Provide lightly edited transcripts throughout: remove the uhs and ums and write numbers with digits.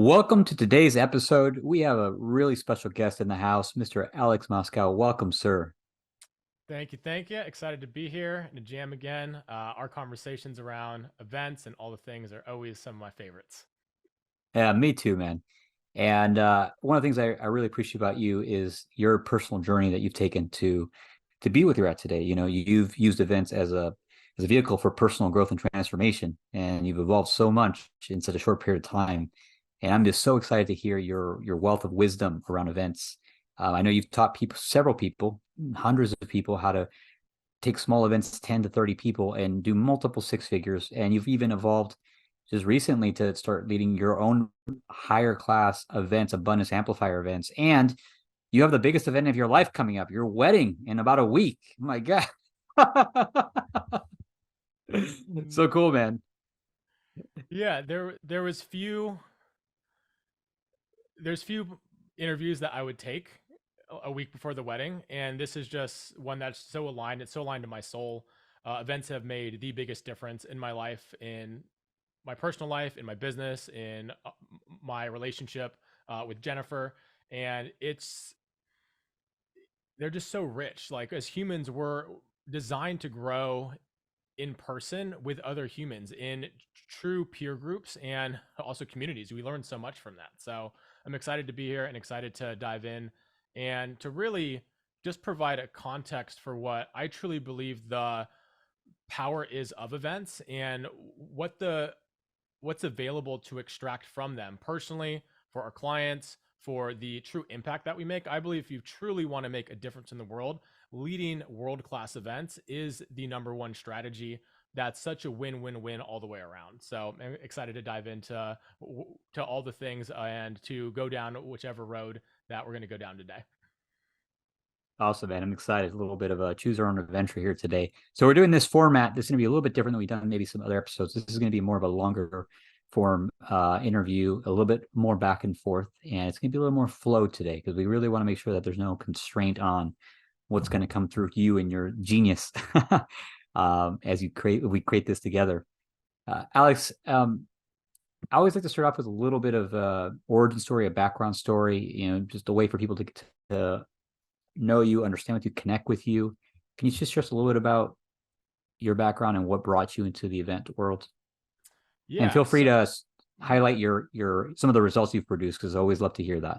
Welcome to today's episode. We have a really special guest in the house, Mr. Alex Moscow. Welcome, sir. Thank you. Thank you. Excited to be here and to jam again. Our conversations around events and all the things are always some of my favorites. Yeah, me too, man. And one of the things I really appreciate about you is your personal journey that you've taken to be with you at today. You know, you've used events as a vehicle for personal growth and transformation, and you've evolved so much in such a short period of time. And I'm just so excited to hear your wealth of wisdom around events. I know you've taught several people, hundreds of people, how to take small events, 10 to 30 people, and do multiple six figures. And you've even evolved just recently to start leading your own higher class events, abundance amplifier events. And you have the biggest event of your life coming up, your wedding in about a week. Oh my God. Mm. So cool, man. Yeah, there was there's few interviews that I would take a week before the wedding, and this is just one that's so aligned. It's so aligned to my soul. Events have made the biggest difference in my life, in my personal life, in my business, in my relationship with Jennifer, and they're just so rich. Like as humans, we're designed to grow in person with other humans in true peer groups and also communities. We learn so much from that. So I'm excited to be here and excited to dive in and to really just provide a context for what I truly believe the power is of events and what's available to extract from them personally for our clients, for the true impact that we make. I believe if you truly want to make a difference in the world, leading world class events is the number one strategy. That's such a win-win-win all the way around. So I'm excited to dive into to all the things and to go down whichever road that we're going to go down today. Awesome, man. I'm excited. A little bit of a choose our own adventure here today. So we're doing this format. This is going to be a little bit different than we've done maybe some other episodes. This is going to be more of a longer form interview, a little bit more back and forth, and it's going to be a little more flow today because we really want to make sure that there's no constraint on what's going to come through you and your genius as we create this together. Alex, I always like to start off with a little bit of origin story, a background story, just a way for people to know you, understand with you, connect with you. Can you just share us a little bit about your background and what brought you into the event world? And Yeah. feel free So to highlight your some of the results you've produced because I always love to hear that.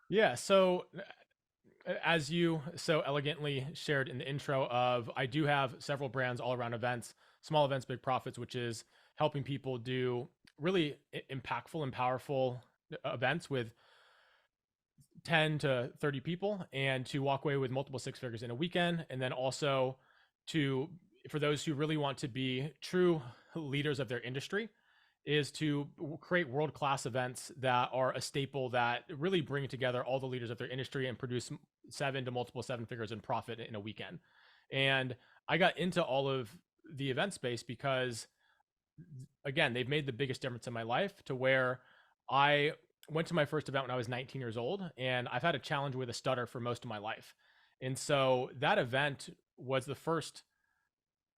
yeah. So as you so elegantly shared in the intro of I do have several brands all around events, small events, big profits, which is helping people do really impactful and powerful events with 10 to 30 people and to walk away with multiple six figures in a weekend. And then also to, for those who really want to be true leaders of their industry, is to create world-class events that are a staple that really bring together all the leaders of their industry and produce seven to multiple seven figures in profit in a weekend. And I got into all of the event space because again, they've made the biggest difference in my life to where I went to my first event when I was 19 years old, and I've had a challenge with a stutter for most of my life. And so that event was the first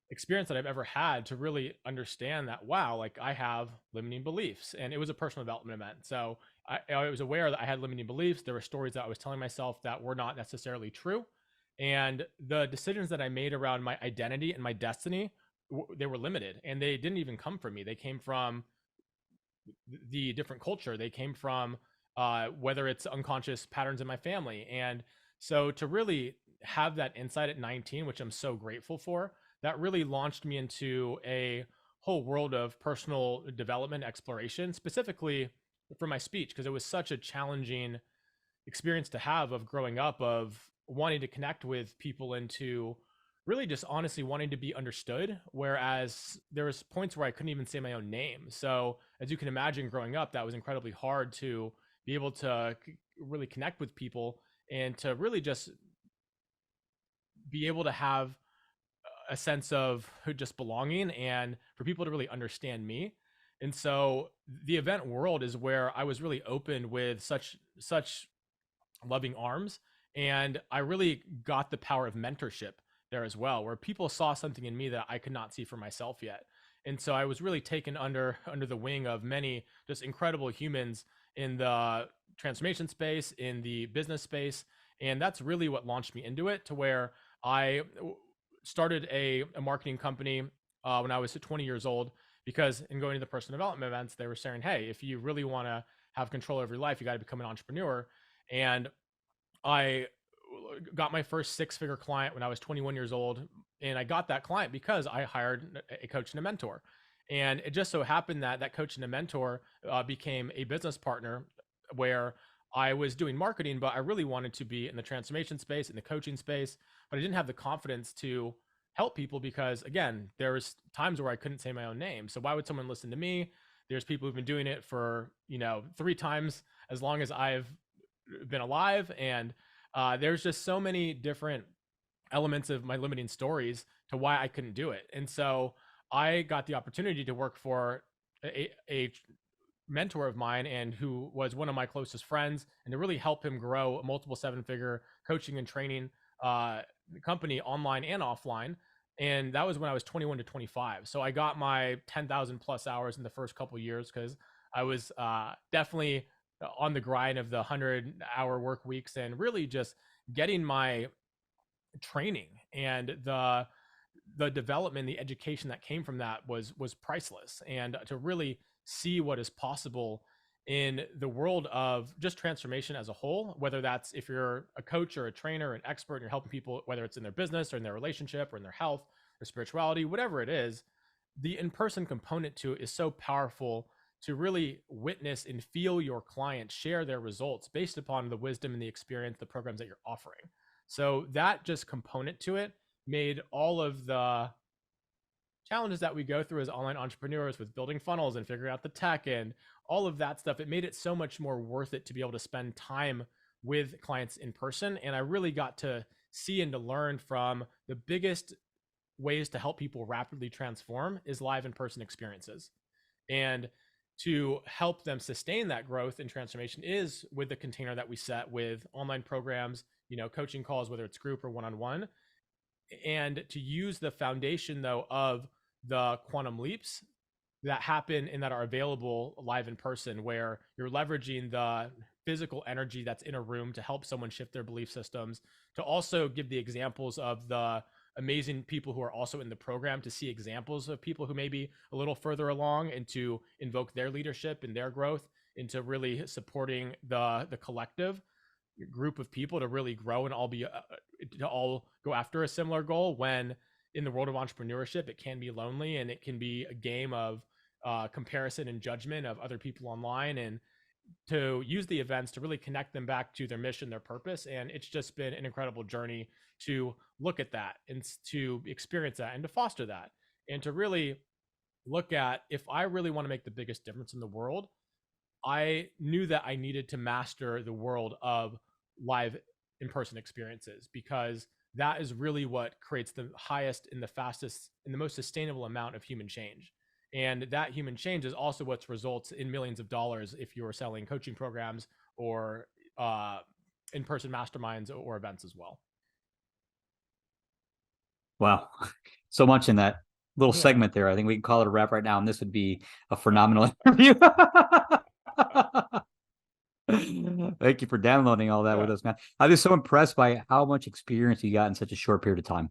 experience that I've ever had to really understand that, wow, like I have limiting beliefs. And it was a personal development event. So I was aware that I had limiting beliefs. There were stories that I was telling myself that were not necessarily true. And the decisions that I made around my identity and my destiny, they were limited and they didn't even come from me. They came from the different culture. They came from whether it's unconscious patterns in my family. And so to really have that insight at 19, which I'm so grateful for, that really launched me into a whole world of personal development exploration, specifically for my speech, because it was such a challenging experience to have of growing up, of wanting to connect with people and to really just honestly wanting to be understood, whereas there was points where I couldn't even say my own name. So as you can imagine, growing up, that was incredibly hard to be able to really connect with people and to really just be able to have a sense of just belonging and for people to really understand me. And so the event world is where I was really opened with such loving arms. And I really got the power of mentorship there as well, where people saw something in me that I could not see for myself yet. And so I was really taken under the wing of many just incredible humans in the transformation space, in the business space. And that's really what launched me into it, to where I started a marketing company when I was 20 years old, because in going to the personal development events, they were saying, hey, if you really want to have control over your life, you got to become an entrepreneur. And I got my first six-figure client when I was 21 years old, and I got that client because I hired a coach and a mentor. And it just so happened that that coach and a mentor became a business partner, where I was doing marketing, but I really wanted to be in the transformation space, in the coaching space, but I didn't have the confidence to help people because, again, there was times where I couldn't say my own name. So why would someone listen to me? There's people who've been doing it for, 3 times as long as I've been alive. And there's just so many different elements of my limiting stories to why I couldn't do it. And so I got the opportunity to work for a mentor of mine, and who was one of my closest friends, and to really help him grow a multiple seven-figure coaching and training uh, company, online and offline. And that was when I was 21 to 25. So I got my 10,000 plus hours in the first couple of years, because I was definitely on the grind of the 100-hour work weeks, and really just getting my training, and the development, the education that came from that was priceless. And to really see what is possible in the world of just transformation as a whole, whether that's if you're a coach or a trainer, an expert, and you're helping people, whether it's in their business or in their relationship or in their health or spirituality, whatever it is, the in-person component to it is so powerful, to really witness and feel your clients share their results based upon the wisdom and the experience, the programs that you're offering. So that just component to it made all of the challenges that we go through as online entrepreneurs, with building funnels and figuring out the tech and all of that stuff, it made it so much more worth it to be able to spend time with clients in person. And I really got to see and to learn from the biggest ways to help people rapidly transform is live in person experiences. And to help them sustain that growth and transformation is with the container that we set with online programs, coaching calls, whether it's group or one-on-one. And to use the foundation, though, of the quantum leaps that happen and that are available live in person, where you're leveraging the physical energy that's in a room to help someone shift their belief systems, to also give the examples of the amazing people who are also in the program, to see examples of people who may be a little further along, and to invoke their leadership and their growth into really supporting the collective group of people to really grow and all be to all go after a similar goal. When in the world of entrepreneurship, it can be lonely, and it can be a game of comparison and judgment of other people online, and to use the events to really connect them back to their mission, their purpose. And it's just been an incredible journey to look at that, and to experience that, and to foster that, and to really look at, if I really want to make the biggest difference in the world, I knew that I needed to master the world of live in person experiences, because that is really what creates the highest and the fastest and the most sustainable amount of human change. And that human change is also what results in millions of dollars if you're selling coaching programs or in person masterminds or events as well. Wow. So much in that little Yeah. segment there. I think we can call it a wrap right now, and this would be a phenomenal interview. Thank you for downloading all that with Yeah. us, man. I was so impressed by how much experience you got in such a short period of time.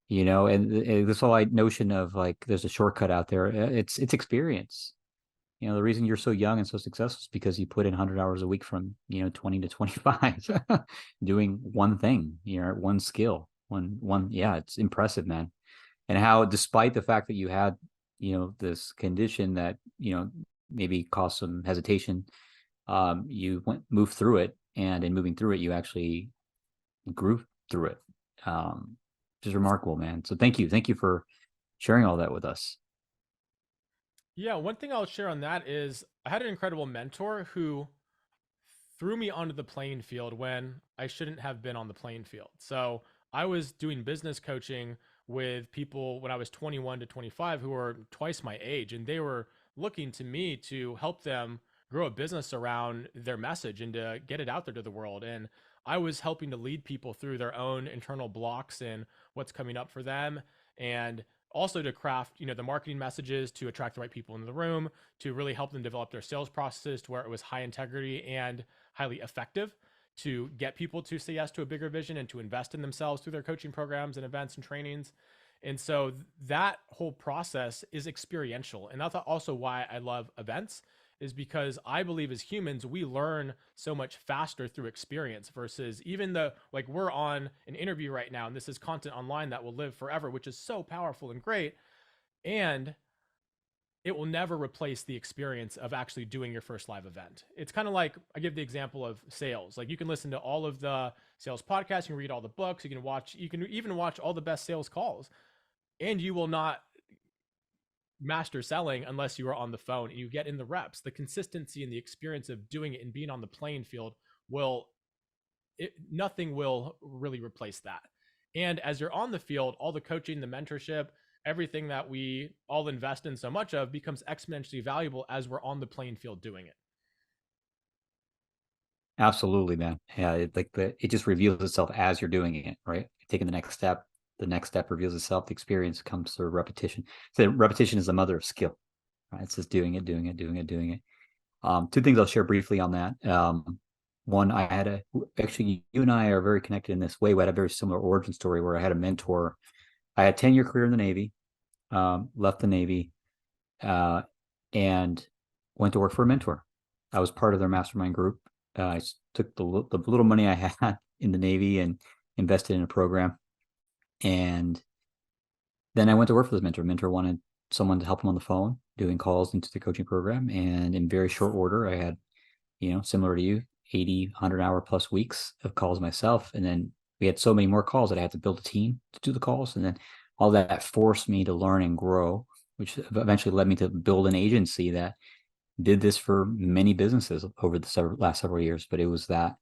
And this whole notion of like there's a shortcut out there. It's experience. The reason you're so young and so successful is because you put in 100 hours a week from 20 to 25 doing one thing, one skill, one. Yeah, it's impressive, man. And how, despite the fact that you had this condition that maybe caused some hesitation, you moved through it, and in moving through it, you actually grew through it. Which is remarkable, man. So thank you for sharing all that with us. Yeah. One thing I'll share on that is I had an incredible mentor who threw me onto the playing field when I shouldn't have been on the playing field. So I was doing business coaching with people when I was 21 to 25 who were twice my age, and they were looking to me to help them grow a business around their message and to get it out there to the world. And I was helping to lead people through their own internal blocks and what's coming up for them. And also to craft, the marketing messages to attract the right people into the room, to really help them develop their sales processes to where it was high integrity and highly effective, to get people to say yes to a bigger vision and to invest in themselves through their coaching programs and events and trainings. And so that whole process is experiential. And that's also why I love events, is because I believe as humans, we learn so much faster through experience versus even the, like, we're on an interview right now and this is content online that will live forever, which is so powerful and great. And it will never replace the experience of actually doing your first live event. It's kind of like, I give the example of sales. Like, you can listen to all of the sales podcasts, you can read all the books, you can even watch all the best sales calls, and you will not master selling unless you are on the phone and you get in the reps. The consistency and the experience of doing it and being on the playing field nothing will really replace that. And as you're on the field, all the coaching, the mentorship, everything that we all invest in so much of becomes exponentially valuable as we're on the playing field doing it. Absolutely, man. Yeah, it just reveals itself as you're doing it, right? Taking the next step reveals itself. The experience comes through repetition. So repetition is the mother of skill, right? It's just doing it, doing it, doing it, doing it. Two things I'll share briefly on that. One, actually, you and I are very connected in this way. We had a very similar origin story where I had a mentor. I had a 10-year career in the Navy, left the Navy, uh, and went to work for a mentor. I was part of their mastermind group. I took the little money I had in the Navy and invested in a program. And then I went to work for this mentor. Mentor wanted someone to help him on the phone, doing calls into the coaching program. And in very short order, I had, similar to you, 80, 100-hour plus weeks of calls myself. And then we had so many more calls that I had to build a team to do the calls. And then all that forced me to learn and grow, which eventually led me to build an agency that did this for many businesses over the last several years. But it was that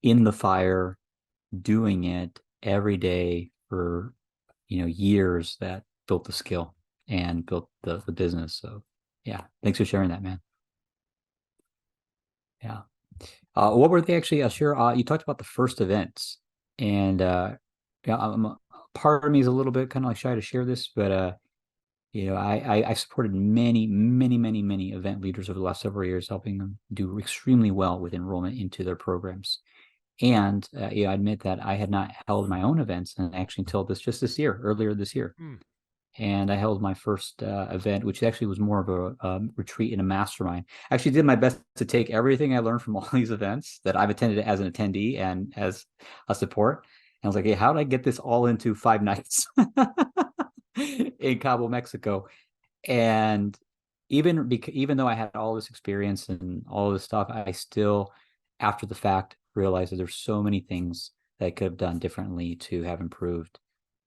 in the fire, doing it every day for years that built the skill and built the business. So yeah, thanks for sharing that, man. Yeah. What were they actually? Sure. You talked about the first events, and yeah, part of me is a little bit kind of like shy to share this, but I supported many, many, many, many event leaders over the last several years, helping them do extremely well with enrollment into their programs. And I admit that I had not held my own events, and actually until earlier this year. Mm. And I held my first event, which actually was more of a retreat and a mastermind. I actually did my best to take everything I learned from all these events that I've attended as an attendee and as a support. And I was like, hey, how did I get this all into 5 nights in Cabo, Mexico? And even though I had all this experience and all this stuff, I still, after the fact, realized that there's so many things that I could have done differently to have improved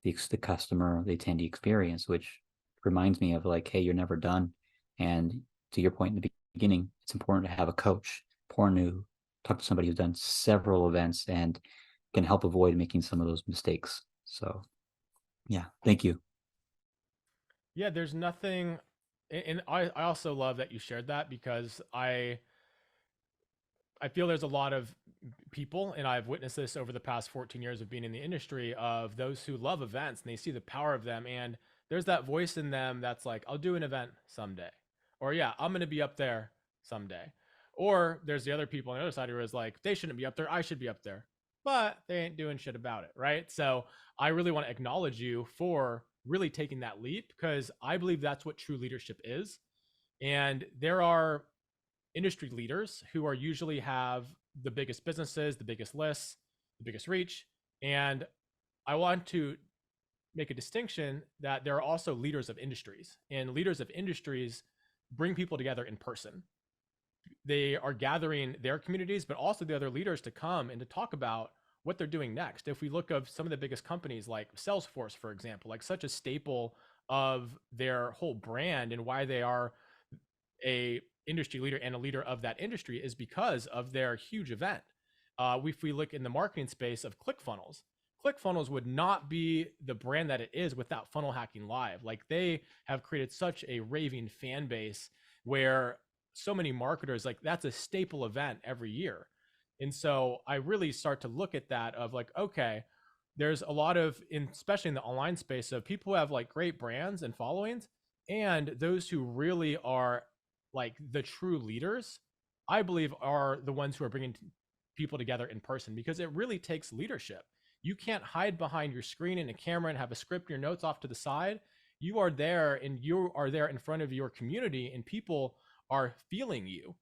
the customer, the attendee experience, which reminds me of like, hey, you're never done. And to your point in the beginning, it's important to have a coach, important to talk to somebody who's done several events and can help avoid making some of those mistakes. So yeah, thank you. Yeah, there's nothing, and I also love that you shared that, because I feel there's a lot of people, and I've witnessed this over the past 14 years of being in the industry, of those who love events and they see the power of them. And there's that voice in them that's like, I'll do an event someday. Or, yeah, I'm going to be up there someday. Or there's the other people on the other side who is like, they shouldn't be up there. I should be up there. But they ain't doing shit about it. Right. So I really want to acknowledge you for really taking that leap, because I believe that's what true leadership is. And there are industry leaders who are usually have the biggest businesses, the biggest lists, the biggest reach. And I want to make a distinction that there are also leaders of industries, and leaders of industries bring people together in person. They are gathering their communities, but also the other leaders to come and to talk about what they're doing next. If we look of some of the biggest companies like Salesforce, for example, like such a staple of their whole brand and why they are a industry leader and a leader of that industry is because of their huge event. If we look in the marketing space of ClickFunnels, ClickFunnels would not be the brand that it is without Funnel Hacking Live. Like, they have created such a raving fan base where so many marketers, like, that's a staple event every year. And so I really start to look at that of like, okay, there's a lot of, especially in the online space, of people who have like great brands and followings, and those who really are like the true leaders, I believe, are the ones who are bringing people together in person, because it really takes leadership. You can't hide behind your screen and a camera and have a script, your notes off to the side. You are there, and you are there in front of your community, and people are feeling you.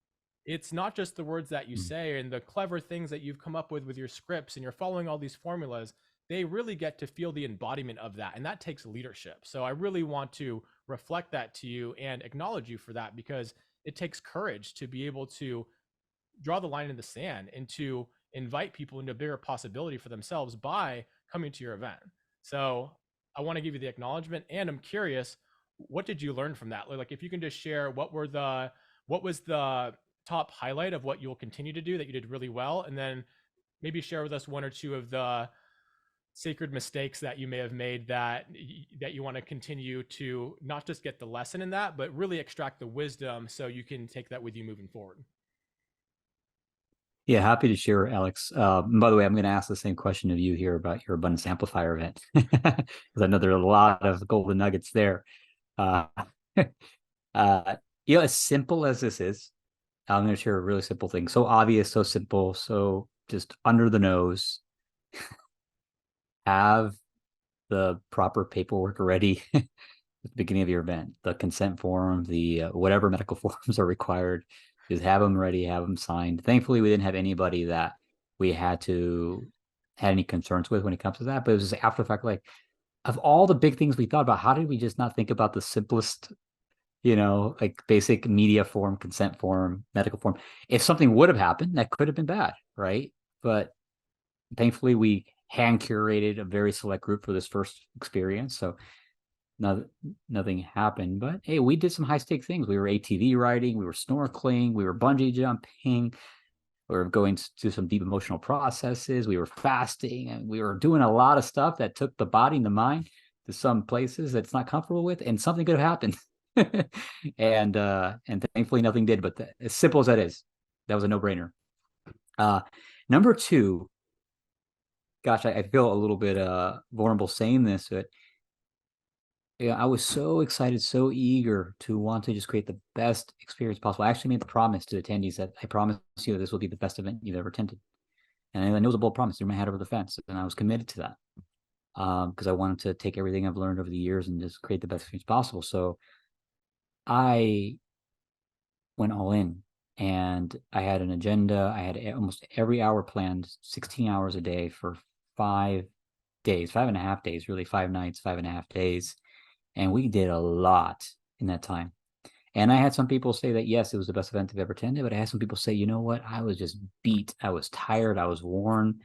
It's not just the words that you say and the clever things that you've come up with your scripts, and you're following all these formulas. They really get to feel the embodiment of that, and that takes leadership. So I really want to reflect that to you and acknowledge you for that, because it takes courage to be able to draw the line in the sand and to invite people into a bigger possibility for themselves by coming to your event. So I want to give you the acknowledgement, and I'm curious, what did you learn from that? Like, if you can just share, what was the top highlight of what you'll continue to do that you did really well, and then maybe share with us one or two of the sacred mistakes that you may have made that you want to continue to not just get the lesson in that, but really extract the wisdom so you can take that with you moving forward. Yeah, happy to share, Alex. By the way, I'm going to ask the same question of you here about your abundance amplifier event, because I know there's a lot of golden nuggets there. Uh, as simple as this is, I'm going to share a really simple thing. So obvious, so simple, so just under the nose. Have the proper paperwork ready at the beginning of your event. The consent form, the whatever medical forms are required, just have them ready, have them signed. Thankfully, we didn't have anybody that we had any concerns with when it comes to that. But it was just after the fact, like, of all the big things we thought about, how did we just not think about the simplest, like basic media form, consent form, medical form? If something would have happened, that could have been bad, right? But thankfully, we hand curated a very select group for this first experience. So nothing happened, but hey, we did some high stake things. We were ATV riding, we were snorkeling, we were bungee jumping, we were going through some deep emotional processes, we were fasting, and we were doing a lot of stuff that took the body and the mind to some places that it's not comfortable with, and something could have happened. And thankfully nothing did. But as simple as that is, that was a no-brainer. Number two, gosh, I feel a little bit vulnerable saying this, but yeah, I was so excited, so eager to want to just create the best experience possible. I actually made the promise to attendees that I promise you that this will be the best event you've ever attended. And I know it was a bold promise, threw my head over the fence, and I was committed to that, because I wanted to take everything I've learned over the years and just create the best experience possible. So I went all in, and I had an agenda. I had almost every hour planned, 16 hours a day for 5 days, 5.5 days, really 5 nights, 5.5 days. And we did a lot in that time. And I had some people say that, yes, it was the best event they've ever attended, but I had some people say, you know what? I was just beat. I was tired. I was worn.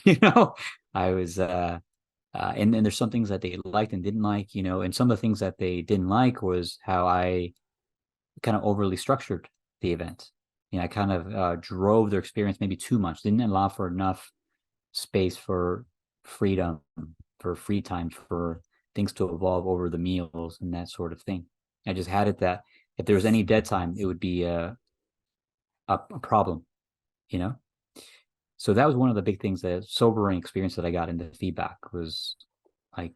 you know, I was, and there's some things that they liked and didn't like, and some of the things that they didn't like was how I kind of overly structured the event. I kind of drove their experience maybe too much, didn't allow for enough space for freedom, for free time, for things to evolve over the meals and that sort of thing. I just had it that if there was any dead time, it would be a problem, you know? So that was one of the big things, that sobering experience that I got into feedback was like,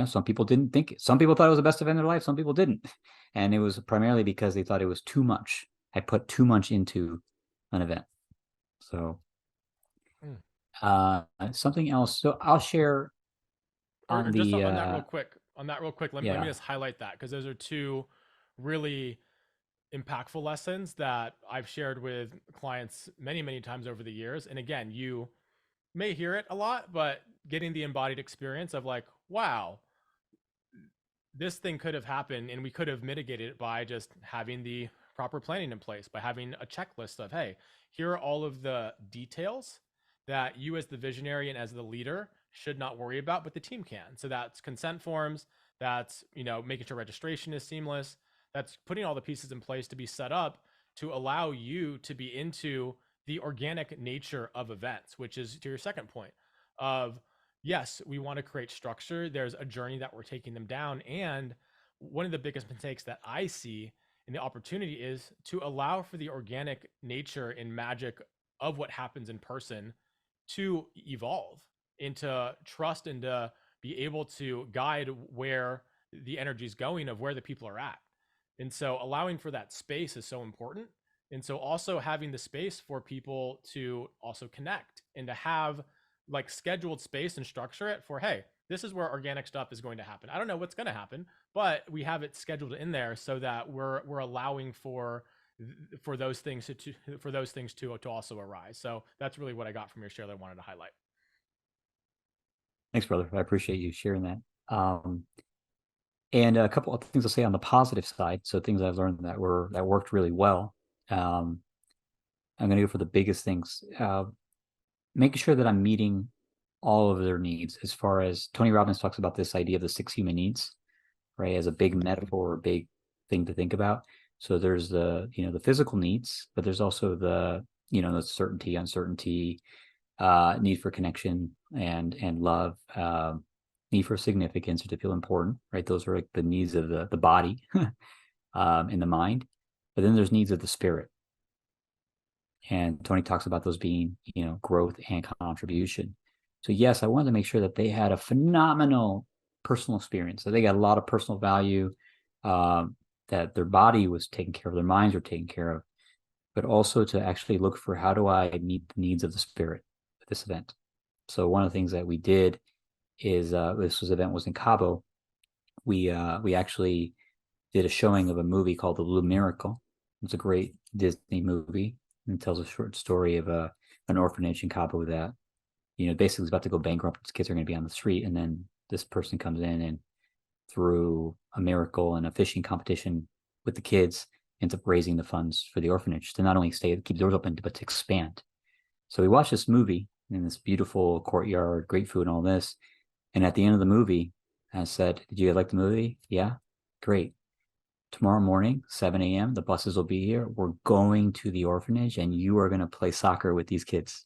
some people didn't think it. Some people thought it was the best event in their life. Some people didn't. And it was primarily because they thought it was too much. I put too much into an event. So something else. So I'll share Or on just the on that real quick, let me yeah. just highlight that, because those are two really impactful lessons that I've shared with clients many, many times over the years. And again, you may hear it a lot, but getting the embodied experience of like, wow, this thing could have happened, and we could have mitigated it by just having the proper planning in place, by having a checklist of, hey, here are all of the details that you as the visionary and as the leader should not worry about, but the team can. So that's consent forms, that's, making sure registration is seamless, that's putting all the pieces in place to be set up to allow you to be into the organic nature of events, which is to your second point of, yes, we want to create structure. There's a journey that we're taking them down. And one of the biggest mistakes that I see in the opportunity is to allow for the organic nature and magic of what happens in person to evolve, and to trust, and to be able to guide where the energy is going, of where the people are at. And so allowing for that space is so important. And so also having the space for people to also connect, and to have like scheduled space and structure it for, hey, this is where organic stuff is going to happen. I don't know what's going to happen, but we have it scheduled in there so that we're allowing for those things to also arise. So that's really what I got from your share that I wanted to highlight. Thanks, brother. I appreciate you sharing that. And a couple of things I'll say on the positive side. So things I've learned that worked really well. I'm going to go for the biggest things. Making sure that I'm meeting all of their needs. As far as Tony Robbins talks about this idea of the 6 human needs, right, as a big metaphor or big thing to think about. So there's the physical needs, but there's also the certainty, uncertainty, need for connection and love, need for significance or to feel important, right? Those are like the needs of the body and the mind. But then there's needs of the spirit. And Tony talks about those being, growth and contribution. So yes, I wanted to make sure that they had a phenomenal personal experience. So they got a lot of personal value, that their body was taken care of, their minds were taken care of, but also to actually look for how do I meet the needs of the spirit at this event. So one of the things that we did is event was in Cabo. We actually did a showing of a movie called The Little Miracle. It's a great Disney movie and tells a short story of an orphanage in Cabo that basically is about to go bankrupt. Its kids are going to be on the street, and then this person comes in and through a miracle and a fishing competition with the kids ends up raising the funds for the orphanage to not only keep the doors open, but to expand. So we watched this movie in this beautiful courtyard, great food and all this. And at the end of the movie, I said, "Did you like the movie? Yeah, great. Tomorrow morning, 7 a.m., the buses will be here. We're going to the orphanage and you are going to play soccer with these kids."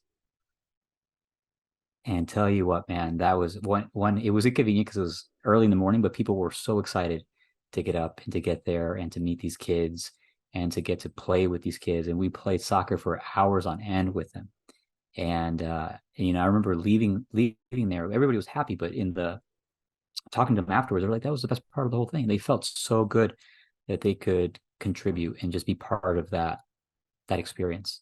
And tell you what, man, that was one, it was inconvenient because it was early in the morning, but people were so excited to get up and to get there and to meet these kids and to get to play with these kids. And we played soccer for hours on end with them. And I remember leaving there. Everybody was happy, but in the talking to them afterwards, they were like, that was the best part of the whole thing. They felt so good that they could contribute and just be part of that experience.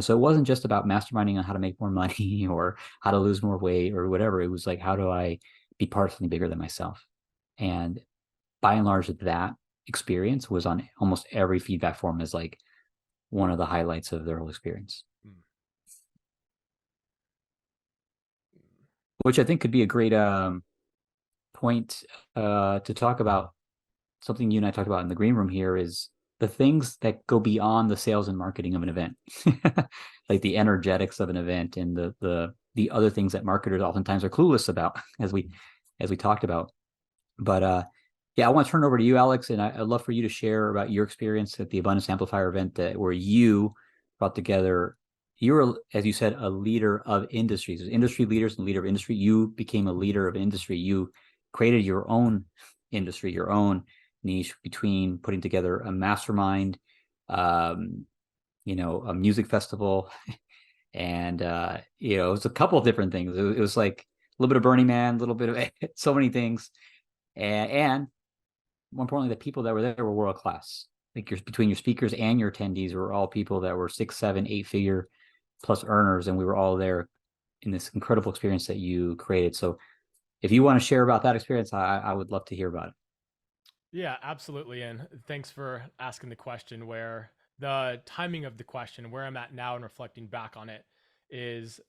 So it wasn't just about masterminding on how to make more money or how to lose more weight or whatever. It was like, how do I be part of something bigger than myself? And by and large, that experience was on almost every feedback form as like one of the highlights of their whole experience, which I think could be a great point to talk about. Something you and I talked about in the green room here is the things that go beyond the sales and marketing of an event, like the energetics of an event and the other things that marketers oftentimes are clueless about, as we talked about. But yeah, I want to turn it over to you, Alex, and I'd love for you to share about your experience at the Abundance Amplifier event where you brought together. You're, as you said, a leader of industries. There's industry leaders and leader of industry. You became a leader of industry. You created your own industry, your own niche between putting together a mastermind, a music festival, and it was a couple of different things. It was like a little bit of Burning Man, a little bit of so many things, and more importantly, the people that were there were world class. Like between your speakers and your attendees were all people that were 6, 7, 8-figure plus earners, and we were all there in this incredible experience that you created. So if you want to share about that experience, I would love to hear about it. Yeah, absolutely. And thanks for asking the question. Where the timing of the question, where I'm at now and reflecting back on it, is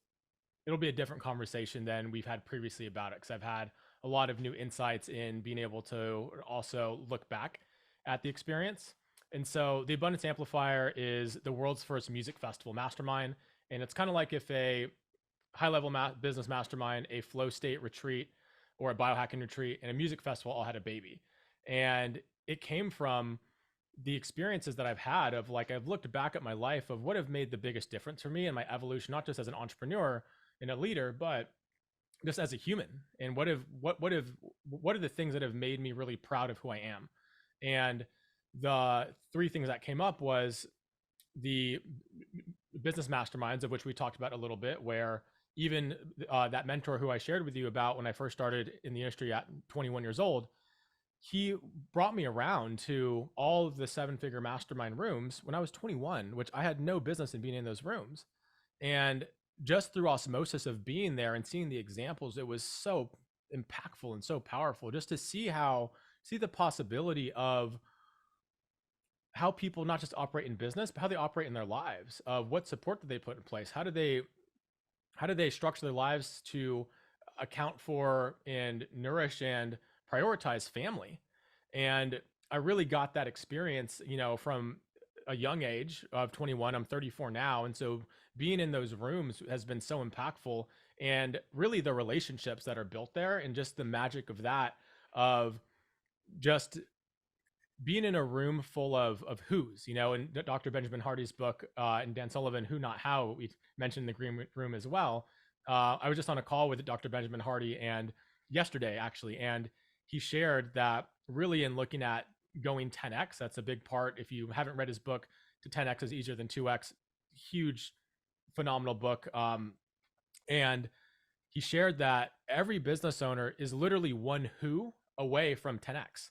it'll be a different conversation than we've had previously about it, because I've had a lot of new insights in being able to also look back at the experience. And so the Abundance Amplifier is the world's first music festival mastermind. And it's kind of like if a high level business mastermind, a flow state retreat, or a biohacking retreat, and a music festival all had a baby. And it came from the experiences that I've had of, like, I've looked back at my life of what have made the biggest difference for me and my evolution, not just as an entrepreneur and a leader, but just as a human. And what are the things that have made me really proud of who I am? And the three things that came up was the business masterminds, of which we talked about a little bit, where even that mentor who I shared with you about when I first started in the industry at 21 years old, he brought me around to all of the 7-figure mastermind rooms when I was 21, which I had no business in being in those rooms. And just through osmosis of being there and seeing the examples, it was so impactful and so powerful just to see the possibility of how people not just operate in business, but how they operate in their lives, of what support that they put in place. How do they structure their lives to account for and nourish and prioritize family? And I really got that experience, from a young age of 21. I'm 34 now, and so being in those rooms has been so impactful, and really the relationships that are built there and just the magic of that, of just being in a room full of who's, in Dr. Benjamin Hardy's book, and Dan Sullivan, Who Not How, we mentioned in the green room as well. I was just on a call with Dr. Benjamin Hardy and yesterday actually, and he shared that really in looking at going 10x, that's a big part. If you haven't read his book, to 10x is easier than 2x, huge, phenomenal book. And he shared that every business owner is literally one who away from 10x.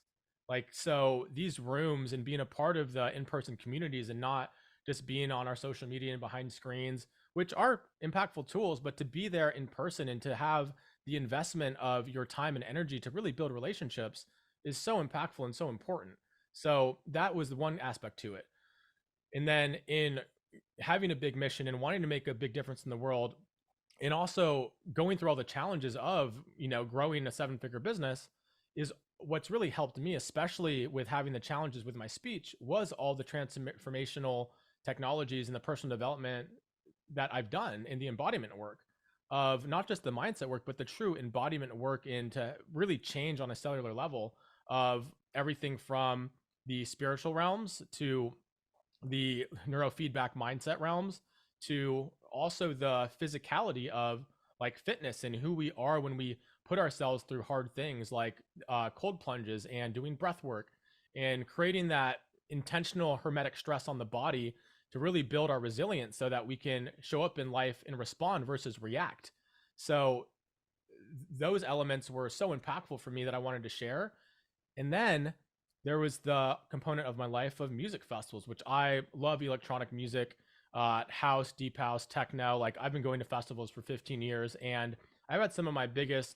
Like, so these rooms and being a part of the in-person communities and not just being on our social media and behind screens, which are impactful tools, but to be there in person and to have the investment of your time and energy to really build relationships is so impactful and so important. So that was the one aspect to it. And then in having a big mission and wanting to make a big difference in the world, and also going through all the challenges of growing a 7-figure business, is what's really helped me, especially with having the challenges with my speech, was all the transformational technologies and the personal development that I've done in the embodiment work, of not just the mindset work, but the true embodiment work into really change on a cellular level, of everything from the spiritual realms to the neurofeedback mindset realms, to also the physicality of like fitness and who we are when we put ourselves through hard things like cold plunges and doing breath work, and creating that intentional hermetic stress on the body to really build our resilience so that we can show up in life and respond versus react. So those elements were so impactful for me that I wanted to share. And then there was the component of my life of music festivals, which I love electronic music, house, deep house, techno. Like, I've been going to festivals for 15 years, and I've had some of my biggest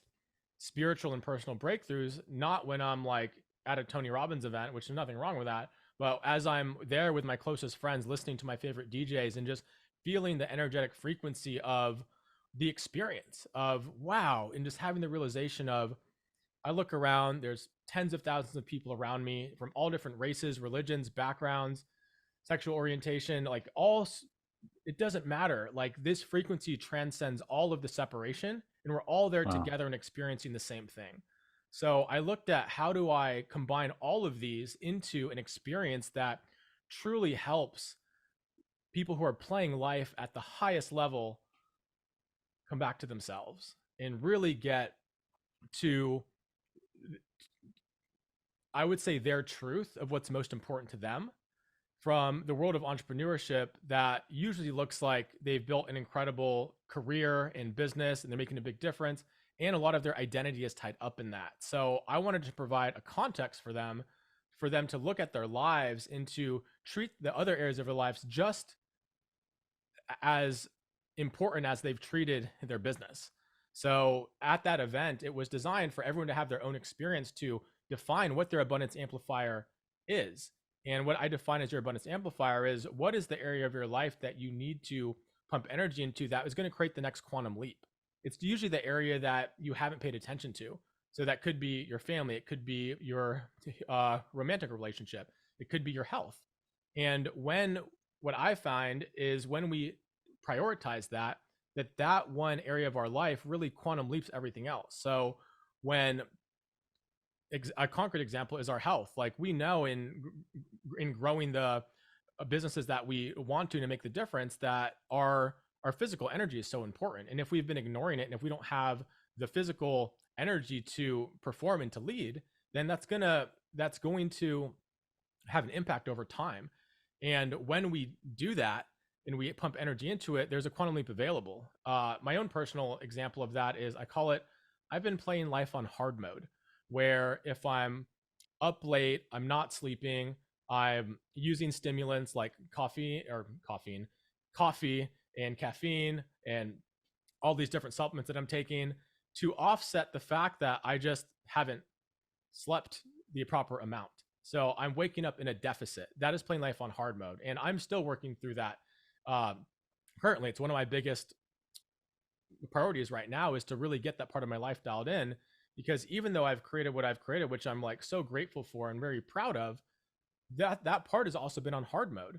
spiritual and personal breakthroughs, not when I'm like at a Tony Robbins event, which there's nothing wrong with that, but as I'm there with my closest friends, listening to my favorite DJs and just feeling the energetic frequency of the experience of wow, and just having the realization of, I look around, there's tens of thousands of people around me from all different races, religions, backgrounds, sexual orientation, like all, it doesn't matter. Like, this frequency transcends all of the separation, and we're all there Wow. together and experiencing the same thing. So I looked at, how do I combine all of these into an experience that truly helps people who are playing life at the highest level come back to themselves and really get to, I would say, their truth of what's most important to them, from the world of entrepreneurship that usually looks like they've built an incredible career in business and they're making a big difference, and a lot of their identity is tied up in that. So I wanted to provide a context for them to look at their lives and to treat the other areas of their lives just as important as they've treated their business. So at that event, it was designed for everyone to have their own experience to define what their abundance amplifier is. And what I define as your abundance amplifier is, what is the area of your life that you need to pump energy into that is going to create the next quantum leap? It's usually the area that you haven't paid attention to. So that could be your family, it could be your romantic relationship, it could be your health. And what I find is, when we prioritize that one area of our life really quantum leaps everything else. So when a concrete example is our health, like, we know in growing the businesses that we want to make the difference, that our physical energy is so important. And if we've been ignoring it, and if we don't have the physical energy to perform and to lead, then that's going to have an impact over time. And when we do that, and we pump energy into it, there's a quantum leap available. My own personal example of that is I call it, I've been playing life on hard mode, where if I'm up late, I'm not sleeping, I'm using stimulants like coffee and caffeine and all these different supplements that I'm taking to offset the fact that I just haven't slept the proper amount. So I'm waking up in a deficit. That is playing life on hard mode. And I'm still working through that. Um, Currently, it's one of my biggest priorities right now is to really get that part of my life dialed in, because even though I've created what I've created, which I'm like so grateful for and very proud of, that part has also been on hard mode.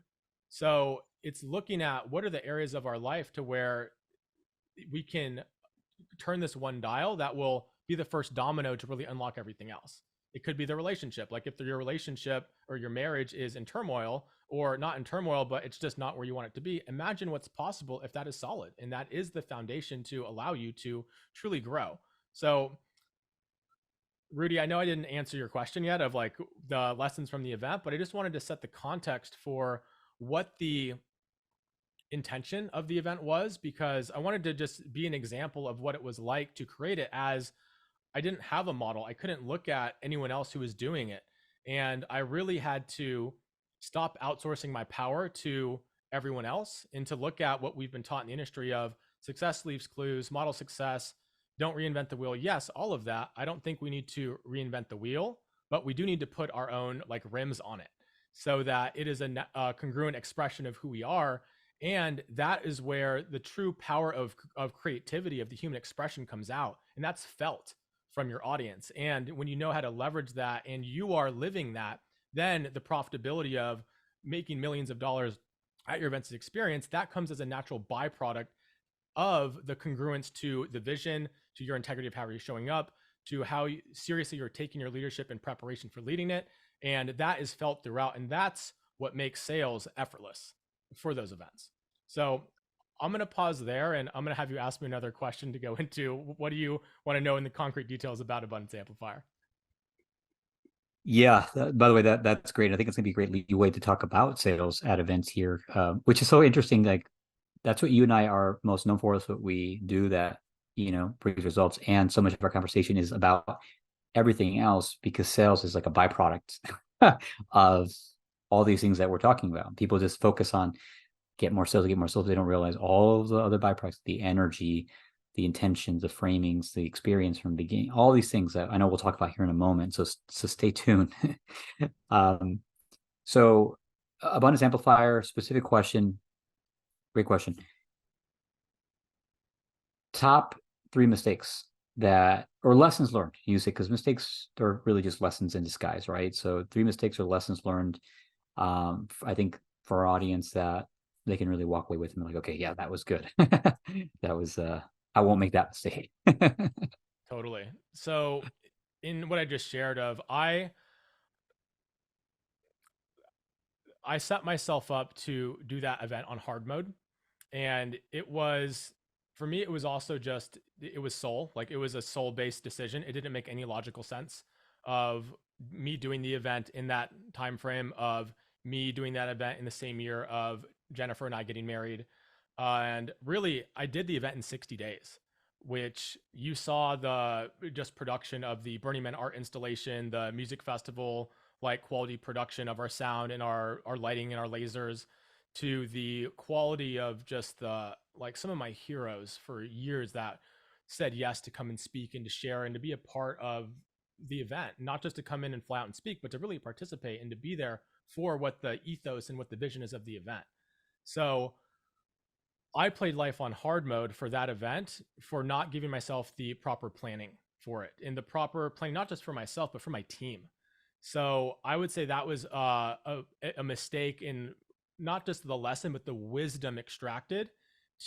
So it's looking at what are the areas of our life to where we can turn this one dial that will be the first domino to really unlock everything else. It could be the relationship. Like if your relationship or your marriage is in turmoil, or not in turmoil, but it's just not where you want it to be. Imagine what's possible if that is solid. And that is the foundation to allow you to truly grow. So, Rudy, I know I didn't answer your question yet of like the lessons from the event, but I just wanted to set the context for what the intention of the event was, because I wanted to just be an example of what it was like to create it, as I didn't have a model. I couldn't look at anyone else who was doing it. And I really had to stop outsourcing my power to everyone else and to look at what we've been taught in the industry of success leaves clues, model success, don't reinvent the wheel. Yes, all of that. I don't think we need to reinvent the wheel, but we do need to put our own like rims on it so that it is a congruent expression of who we are. And that is where the true power of creativity of the human expression comes out. And that's felt from your audience. And when you know how to leverage that and you are living that, then the profitability of making millions of dollars at your events experience, that comes as a natural byproduct of the congruence to the vision, to your integrity of how you're showing up, to how seriously you're taking your leadership in preparation for leading it. And that is felt throughout. And that's what makes sales effortless for those events. So I'm going to pause there, and I'm going to have you ask me another question to go into what do you want to know in the concrete details about Abundance Amplifier? Yeah. By the way, that's great. I think it's gonna be a great leeway to talk about sales at events here, which is so interesting. Like that's what you and I are most known for. Is what we do that brings results, and so much of our conversation is about everything else because sales is like a byproduct of all these things that we're talking about. People just focus on get more sales, get more sales. They don't realize all of the other byproducts, the energy, the intentions, the framings, the experience from the beginning, all these things that I know we'll talk about here in a moment. So stay tuned. um, so abundance amplifier, specific question, great question. Top three mistakes that or lessons learned, use it because mistakes are really just lessons in disguise, right? So three mistakes or lessons learned. I think for our audience that they can really walk away with and be like, okay, yeah, that was good. That was I won't make that mistake. Totally. So in what I just shared of I set myself up to do that event on hard mode. And it was, for me, it was also just, it was soul. Like it was a soul based decision. It didn't make any logical sense of me doing the event in that time frame, of me doing that event in the same year of Jennifer and I getting married. And really, I did the event in 60 days, which you saw the just production of the Burning Man art installation, the music festival, like quality production of our sound and our lighting and our lasers, to the quality of just the like some of my heroes for years that said yes to come and speak and to share and to be a part of the event, not just to come in and fly out and speak, but to really participate and to be there for what the ethos and what the vision is of the event. So I played life on hard mode for that event for not giving myself the proper planning for it, and the proper planning, not just for myself, but for my team. So I would say that was a mistake in not just the lesson, but the wisdom extracted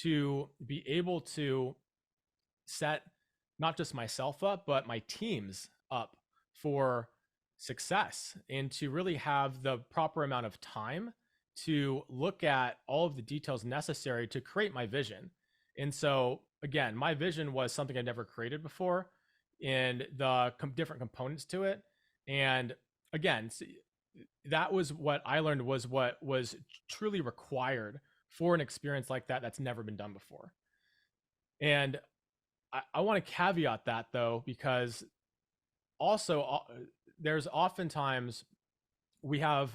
to be able to set not just myself up, but my teams up for success, and to really have the proper amount of time to look at all of the details necessary to create my vision. And so, again, my vision was something I'd never created before, and the different components to it. And again, that was what I learned was what was truly required for an experience like that that's never been done before. And I want to caveat that though, because also there's oftentimes we have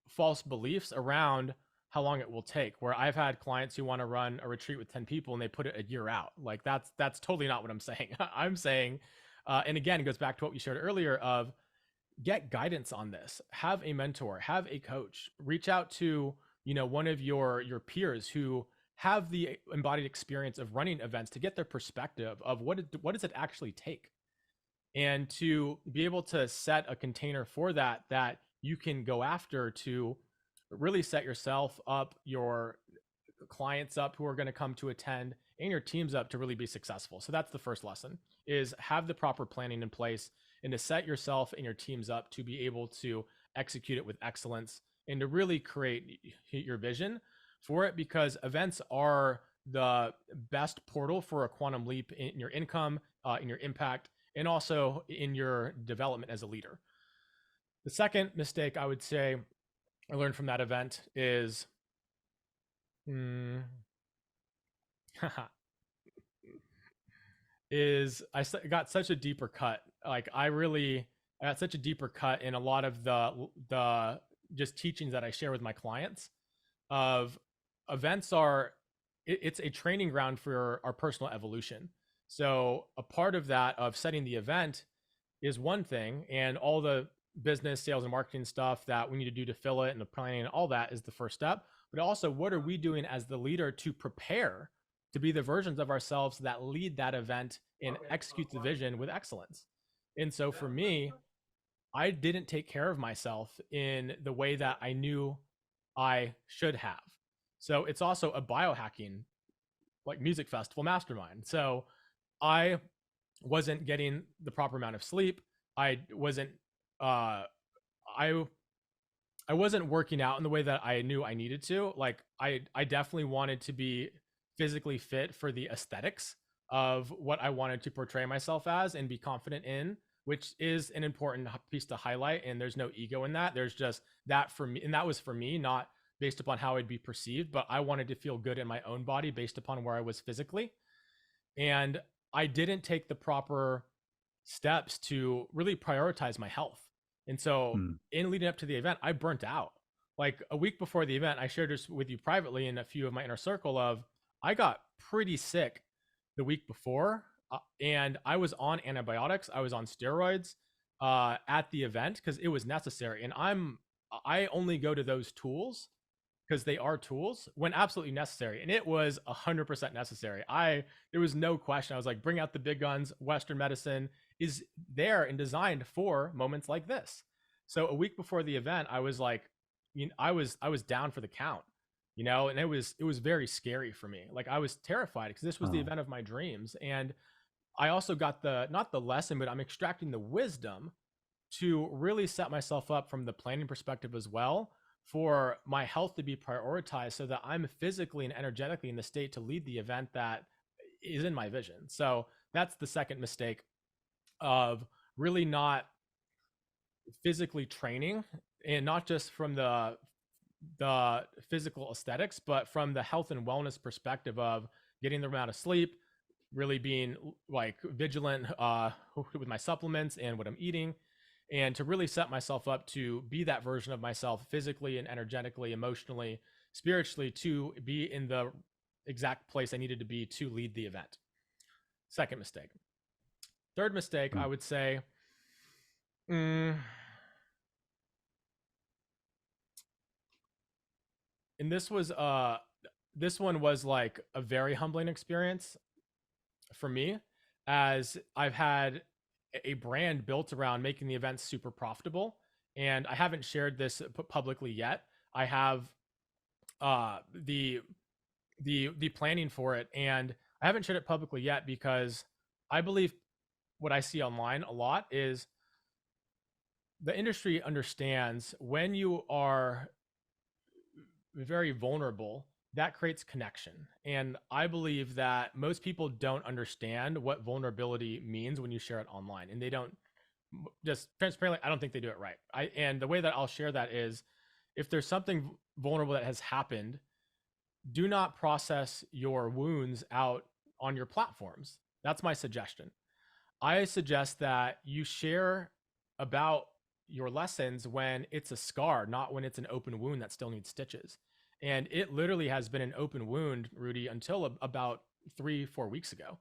false beliefs around how long it will take, where I've had clients who want to run a retreat with 10 people and they put it a year out. Like that's totally not what I'm saying. I'm saying, and again, it goes back to what we shared earlier of get guidance on this, have a mentor, have a coach, reach out to, one of your peers who have the embodied experience of running events to get their perspective of what does it actually take, and to be able to set a container for that you can go after to really set yourself up, your clients up who are going to come to attend, and your teams up to really be successful. So that's the first lesson, is have the proper planning in place and to set yourself and your teams up to be able to execute it with excellence and to really create your vision for it, because events are the best portal for a quantum leap in your income, in your impact, and also in your development as a leader. The second mistake I would say I learned from that event is is I got such a deeper cut. Like I got such a deeper cut in a lot of the just teachings that I share with my clients. Of events are it's a training ground for our personal evolution. So a part of that of setting the event is one thing, and all the business, sales, and marketing stuff that we need to do to fill it and the planning and all that is the first step. But also, what are we doing as the leader to prepare to be the versions of ourselves that lead that event and execute the vision with excellence? And so for me, I didn't take care of myself in the way that I knew I should have. So it's also a biohacking, like, music festival mastermind. So I wasn't getting the proper amount of sleep. I wasn't uh I I wasn't working out in the way that I knew I needed to. Like I definitely wanted to be physically fit for the aesthetics of what I wanted to portray myself as and be confident in, which is an important piece to highlight. And there's no ego in that. There's just that for me. And that was for me, not based upon how I'd be perceived, but I wanted to feel good in my own body based upon where I was physically. And I didn't take the proper steps to really prioritize my health. And so in leading up to the event, I burnt out. Like a week before the event, I shared this with you privately in a few of my inner circle of I got pretty sick the week before, and I was on antibiotics. I was on steroids at the event because it was necessary. And I only go to those tools because they are tools when absolutely necessary. And it was 100% necessary. There was no question. I was like, bring out the big guns. Western medicine is there and designed for moments like this. So a week before the event, I was like, I was down for the count, and it was very scary for me. Like I was terrified because this was the event of my dreams. And I also got not the lesson, but I'm extracting the wisdom to really set myself up from the planning perspective as well, for my health to be prioritized so that I'm physically and energetically in the state to lead the event that is in my vision. So that's the second mistake, of really not physically training, and not just from the physical aesthetics, but from the health and wellness perspective of getting the amount of sleep, really being like vigilant with my supplements and what I'm eating, and to really set myself up to be that version of myself physically and energetically, emotionally, spiritually, to be in the exact place I needed to be to lead the event. Second mistake. Third mistake, I would say, and this one was like a very humbling experience for me, as I've had a brand built around making the events super profitable, and I haven't shared this publicly yet. I have the planning for it, and I haven't shared it publicly yet because I believe what I see online a lot is the industry understands when you are very vulnerable, that creates connection. And I believe that most people don't understand what vulnerability means when you share it online, and they don't, just transparently, I don't think they do it right. And the way that I'll share that is, if there's something vulnerable that has happened, do not process your wounds out on your platforms. That's my suggestion. I suggest that you share about your lessons when it's a scar, not when it's an open wound that still needs stitches. And it literally has been an open wound, Rudy, until about 3-4 weeks ago.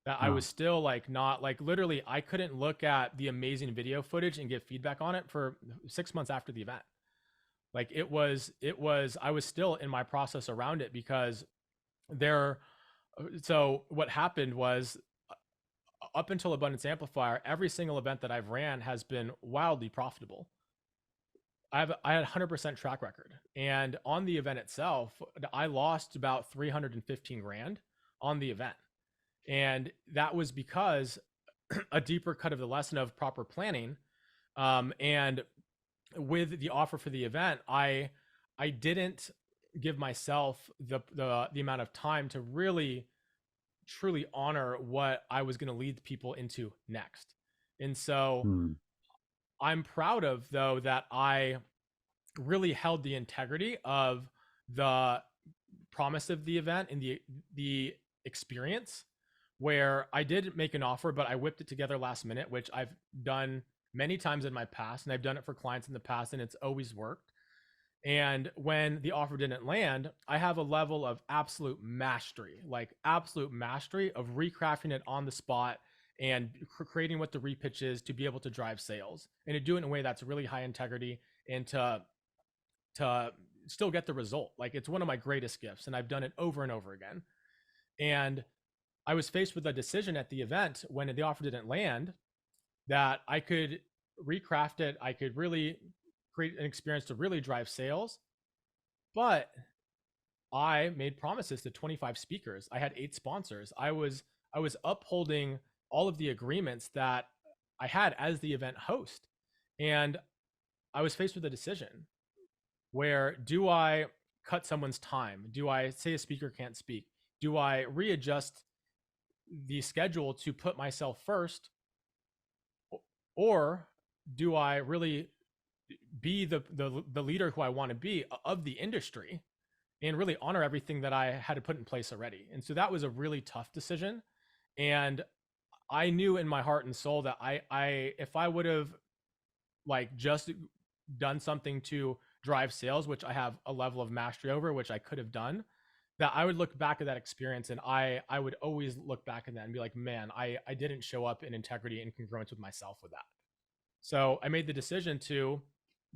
That I was Oh, still like, not like, literally, I couldn't look at the amazing video footage and give feedback on it for 6 months after the event. Like I was still in my process around it because there, so what happened was, up until Abundance Amplifier, every single event that I've ran has been wildly profitable. I had a 100% track record, and on the event itself, I lost about 315 grand on the event, and that was because a deeper cut of the lesson of proper planning, and with the offer for the event, I didn't give myself the amount of time to really truly honor what I was going to lead people into next. And so hmm. I'm proud of, though, that I really held the integrity of the promise of the event and the experience, where I did make an offer, but I whipped it together last minute, which I've done many times in my past, and I've done it for clients in the past, and it's always worked. And when the offer didn't land, I have a level of absolute mastery, like absolute mastery of recrafting it on the spot and creating what the repitch is to be able to drive sales and to do it in a way that's really high integrity, and to still get the result. Like, it's one of my greatest gifts, and I've done it over and over again. And I was faced with a decision at the event when the offer didn't land, that I could recraft it. I could really create an experience to really drive sales. But I made promises to 25 speakers. I had 8 sponsors. I was upholding all of the agreements that I had as the event host. And I was faced with a decision where, do I cut someone's time? Do I say a speaker can't speak? Do I readjust the schedule to put myself first? Or do I really be the leader who I want to be of the industry and really honor everything that I had to put in place already? And so that was a really tough decision. And I knew in my heart and soul that I if I would have like just done something to drive sales, which I have a level of mastery over, which I could have done, that I would look back at that experience, and I would always look back at that and be like, man, I didn't show up in integrity and congruence with myself with that. So I made the decision to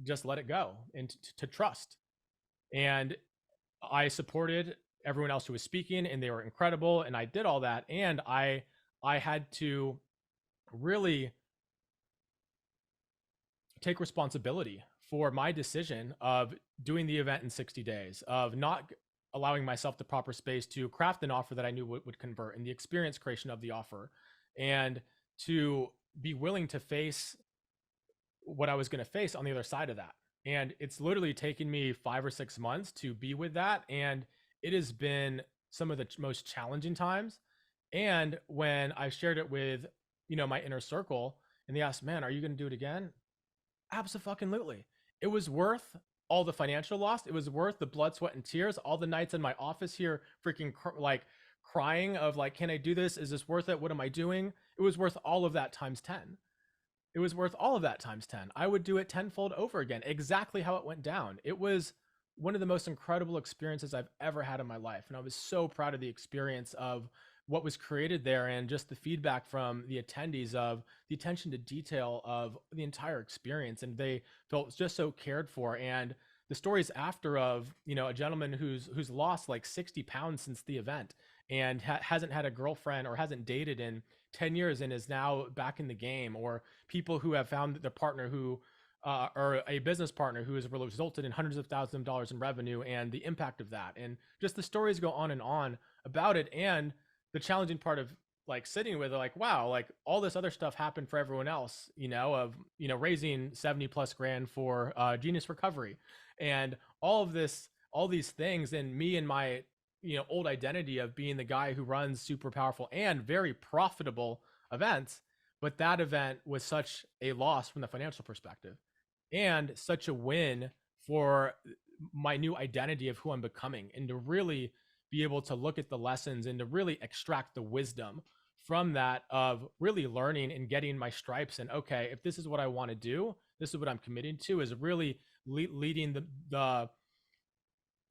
just let it go and to trust. And I supported everyone else who was speaking, and they were incredible, and I did all that. And I had to really take responsibility for my decision of doing the event in 60 days, of not allowing myself the proper space to craft an offer that I knew would convert, and the experience creation of the offer, and to be willing to face what I was going to face on the other side of that. And it's literally taken me 5 or 6 months to be with that. And it has been some of the most challenging times. And when I shared it with, my inner circle, and they asked, man, are you going to do it again? Absolutely. It was worth all the financial loss. It was worth the blood, sweat, and tears, all the nights in my office here, freaking like crying of like, can I do this? Is this worth it? What am I doing? It was worth all of that times 10. It was worth all of that times 10. I would do it tenfold over again, exactly how it went down. It was one of the most incredible experiences I've ever had in my life. And I was so proud of the experience of what was created there, and just the feedback from the attendees of the attention to detail of the entire experience. And they felt just so cared for. And the stories after of, a gentleman who's lost like 60 pounds since the event, and hasn't had a girlfriend or hasn't dated in 10 years and is now back in the game, or people who have found their partner who or a business partner who has resulted in hundreds of thousands of dollars in revenue, and the impact of that. And just the stories go on and on about it. And the challenging part of like sitting with it, like, wow, like all this other stuff happened for everyone else, of, raising 70 plus grand for Genius Recovery, and all of this, all these things, and me and my, old identity of being the guy who runs super powerful and very profitable events. But that event was such a loss from the financial perspective, and such a win for my new identity of who I'm becoming, and to really be able to look at the lessons and to really extract the wisdom from that, of really learning and getting my stripes. And okay, if this is what I want to do, this is what I'm committing to, is really leading the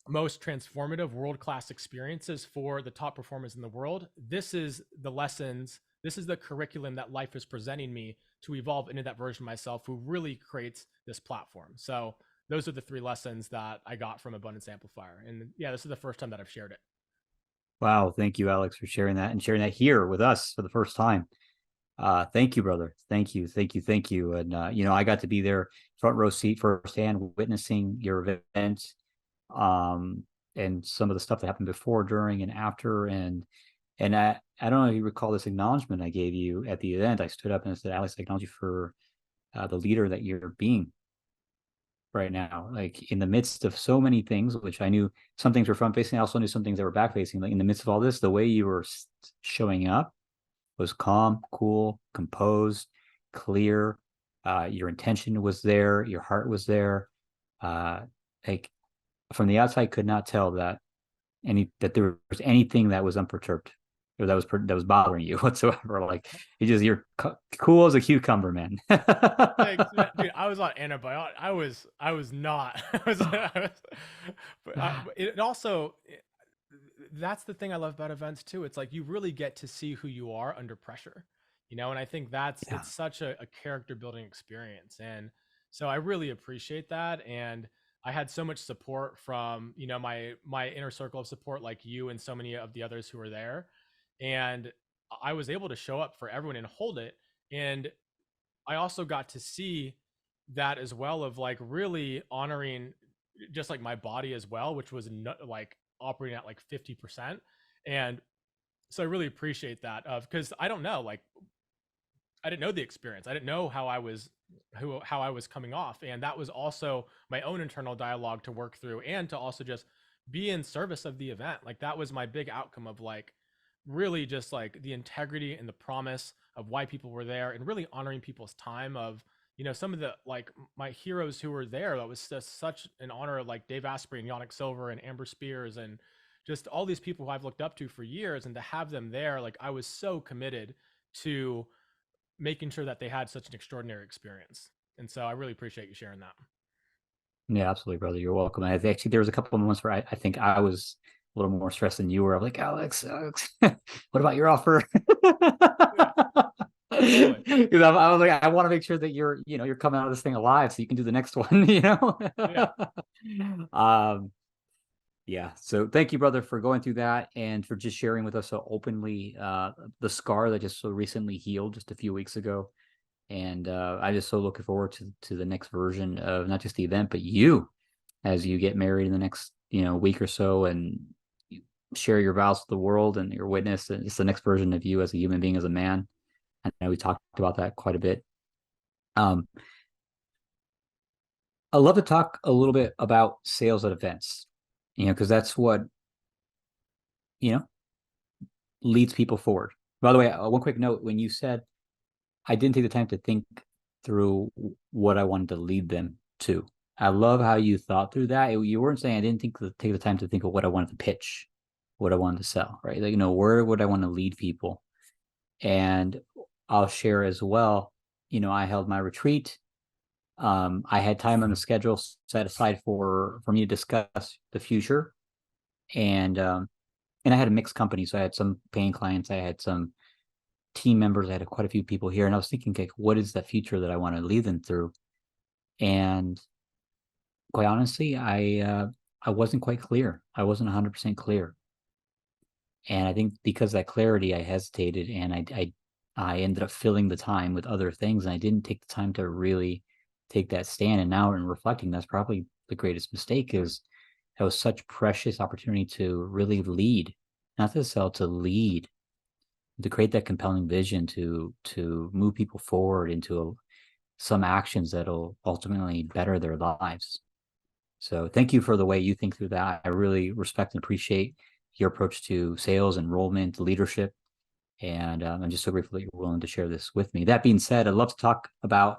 most transformative world-class experiences for the top performers in the world. This is the lessons, this is the curriculum that life is presenting me to evolve into that version of myself who really creates this platform. So those are the 3 lessons that I got from Abundance Amplifier. And yeah, this is the first time that I've shared it. Wow. Thank you, Alex, for sharing that and sharing that here with us for the first time. Thank you, brother. Thank you. Thank you. Thank you. And, I got to be there front row seat firsthand, witnessing your event, um, and some of the stuff that happened before, during, and after. And I don't know if you recall this acknowledgement I gave you at the event. I stood up and I said, Alex, I acknowledge you for the leader that you're being right now, like in the midst of so many things, which I knew some things were front facing. I also knew some things that were back facing. Like in the midst of all this, the way you were showing up was calm, cool, composed, clear. Your intention was there. Your heart was there. Like from the outside, could not tell that there was anything that was unperturbed or that was bothering you whatsoever. Like you're cool as a cucumber, man. Thanks, man. Dude, I was on antibiotic. I was not. But it also, that's the thing I love about events too. It's like you really get to see who you are under pressure, and I think Yeah. it's such a character building experience. And so I really appreciate that. And I had so much support from, my inner circle of support, like you and so many of the others who were there. And I was able to show up for everyone and hold it. And I also got to see that as well, of like really honoring just like my body as well, which was like operating at like 50%. And so I really appreciate that, of because I don't know, like I didn't know the experience. I didn't know how I was coming off. And that was also my own internal dialogue to work through, and to also just be in service of the event. Like that was my big outcome of like really just like the integrity and the promise of why people were there, and really honoring people's time, of some of the like my heroes who were there. That was just such an honor, like Dave Asprey and Yannick Silver and Amber Spears, and just all these people who I've looked up to for years. And to have them there, like I was so committed to making sure that they had such an extraordinary experience. And so I really appreciate you sharing that. Yeah, absolutely, brother. You're welcome. And actually, there was a couple of moments where I think I was a little more stressed than you were. I'm like, Alex, what about your offer? Yeah, totally. Because I was like, I want to make sure that you're coming out of this thing alive, so you can do the next one. Yeah. um, yeah. So thank you, brother, for going through that and for just sharing with us so openly the scar that just so recently healed just a few weeks ago. And I just so looking forward to the next version of not just the event, but you as you get married in the next week or so, and share your vows with the world and your witness. And it's the next version of you as a human being, as a man. I know we talked about that quite a bit. Um, I'd love to talk a little bit about sales at events, because that's what you know leads people forward. By the way, one quick note: when you said I didn't take the time to think through what I wanted to lead them to. I love how you thought through that. You weren't saying I didn't take the time to think of what I wanted to pitch, what I wanted to sell, right? Like, where would I want to lead people? And I'll share as well. I held my retreat. I had time on the schedule set aside for me to discuss the future, and I had a mixed company, so I had some paying clients, I had some team members. I had quite a few people here, and I was thinking, like, what is the future that I want to lead them through? And quite honestly, I wasn't quite clear. I wasn't 100% clear, and I think because of that clarity, I hesitated, and I ended up filling the time with other things, and I didn't take the time to really take that stand. And now, in reflecting, that's probably the greatest mistake. Is that was such precious opportunity to really lead, not to sell, to lead, to create that compelling vision, to move people forward into some actions that'll ultimately better their lives. So thank you for the way you think through that. I really respect and appreciate your approach to sales, enrollment, leadership, and I'm just so grateful that you're willing to share this with me. That being said, I'd love to talk about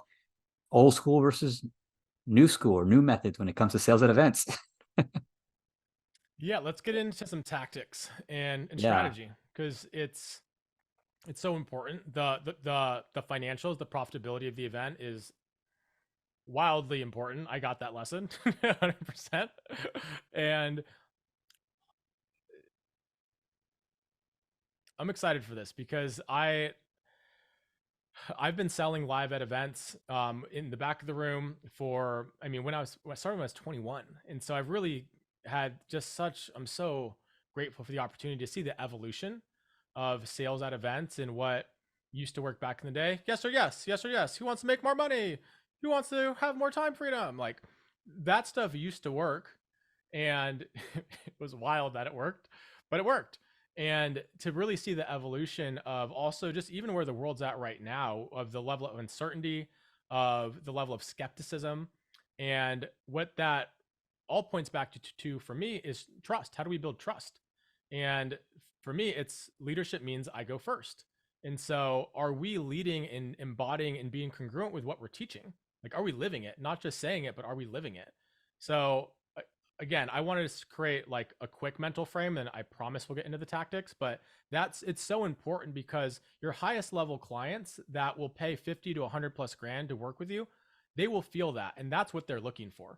old school versus new school or new methods when it comes to sales at events. Yeah, let's get into some tactics and Yeah. strategy because it's so important. The financials, the profitability of the event is wildly important. I got that lesson 100%. And I'm excited for this because I've been selling live at events in the back of the room for, I mean, when I started when I was 21. And so I've really had just such, I'm so grateful for the opportunity to see the evolution of sales at events and what used to work back in the day. Yes or yes, yes or yes. Who wants to make more money? Who wants to have more time freedom? Like that stuff used to work. And it was wild that it worked, but it worked. And to really see the evolution of also just even where the world's at right now, of the level of uncertainty, of the level of skepticism, and what that all points back to for me is trust. How do we build trust? And for me, it's leadership means I go first. And so are we leading and embodying and being congruent with what we're teaching? Like, are we living it? Not just saying it, but are we living it? So again, I wanted to create like a quick mental frame, and I promise we'll get into the tactics, but it's so important because your highest level clients that will pay 50 to 100 plus grand to work with you, they will feel that, and that's what they're looking for.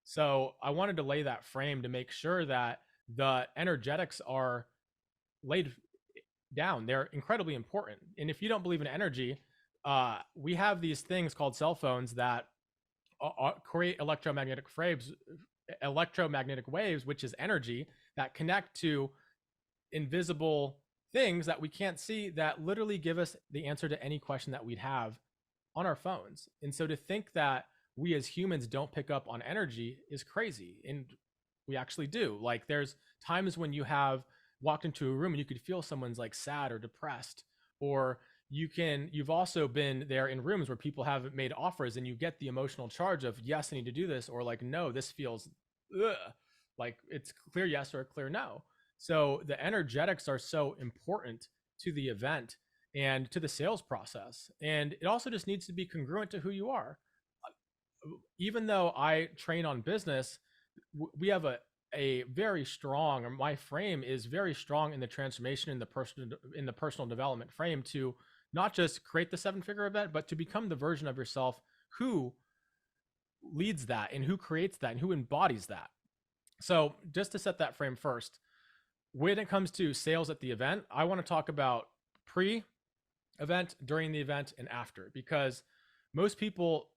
So I wanted to lay that frame to make sure that the energetics are laid down. They're incredibly important. And if you don't believe in energy, we have these things called cell phones that create electromagnetic waves, which is energy that connect to invisible things that we can't see that literally give us the answer to any question that we'd have on our phones. And so to think that we as humans don't pick up on energy is crazy. And we actually do. Like there's times when you have walked into a room and you could feel someone's like sad or depressed, or you've also been there in rooms where people have made offers and you get the emotional charge of yes, I need to do this, or like no, this feels ugh. Like it's clear yes or a clear no. So the energetics are so important to the event and to the sales process. And it also just needs to be congruent to who you are. Even though I train on business, we have a very strong, or my frame is very strong in the transformation in the personal development frame to not just create the seven figure event, but to become the version of yourself who leads that and who creates that and who embodies that. So just to set that frame first, when it comes to sales at the event, I want to talk about pre event, during the event, and after, because most people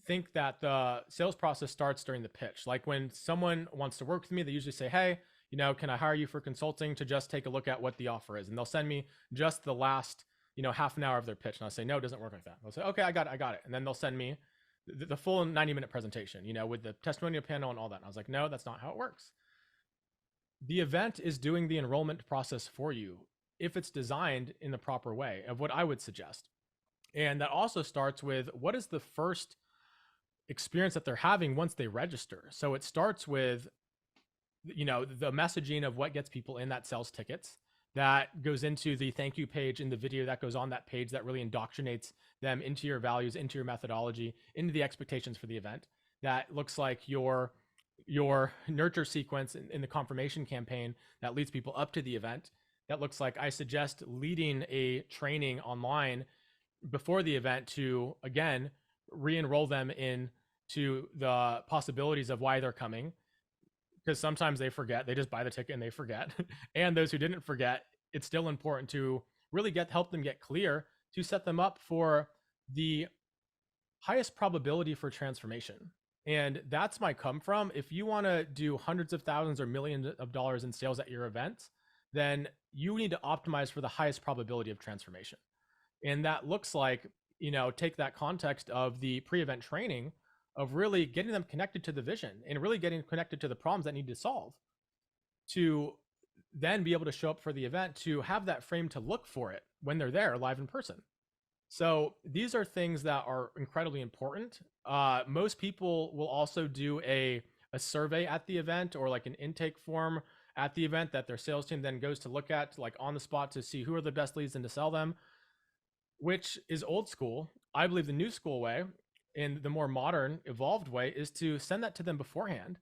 think that the sales process starts during the pitch. Like when someone wants to work with me, they usually say, hey, can I hire you for consulting to just take a look at what the offer is? And they'll send me just the last, half an hour of their pitch. And I'll say, no, it doesn't work like that. They'll say, okay, I got it. And then they'll send me the full 90-minute presentation, with the testimonial panel and all that. And I was like, no, that's not how it works. The event is doing the enrollment process for you if it's designed in the proper way of what I would suggest. And that also starts with what is the first experience that they're having once they register. So it starts with, the messaging of what gets people in that sells tickets. That goes into the thank you page in the video that goes on that page that really indoctrinates them into your values, into your methodology, into the expectations for the event. That looks like your nurture sequence in the confirmation campaign that leads people up to the event. That looks like I suggest leading a training online before the event to, again, re-enroll them into the possibilities of why they're coming, because sometimes they forget, they just buy the ticket and they forget. And those who didn't forget, it's still important to really help them get clear to set them up for the highest probability for transformation. And that's my come from. If you want to do hundreds of thousands or millions of dollars in sales at your event, then you need to optimize for the highest probability of transformation. And that looks like, take that context of the pre-event training of really getting them connected to the vision and really getting connected to the problems that need to solve, to then be able to show up for the event, to have that frame to look for it when they're there live in person. So these are things that are incredibly important. Most people will also do a survey at the event, or like an intake form at the event that their sales team then goes to look at, like on the spot, to see who are the best leads and to sell them, which is old school. I believe the new school way, and the more modern, evolved way, is to send that to them beforehand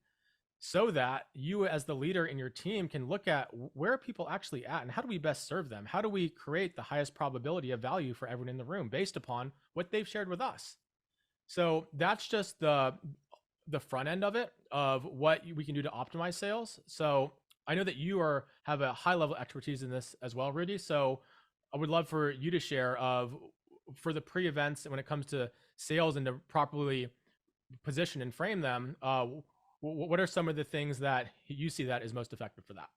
so that you as the leader in your team can look at where are people actually at and how do we best serve them? How do we create the highest probability of value for everyone in the room based upon what they've shared with us? So that's just the front end of it of what we can do to optimize sales. So I know that you have a high level expertise in this as well, Rudy. So I would love for you to share of for the pre-events when it comes to sales and to properly position and frame them. What are some of the things that you see that is most effective for that?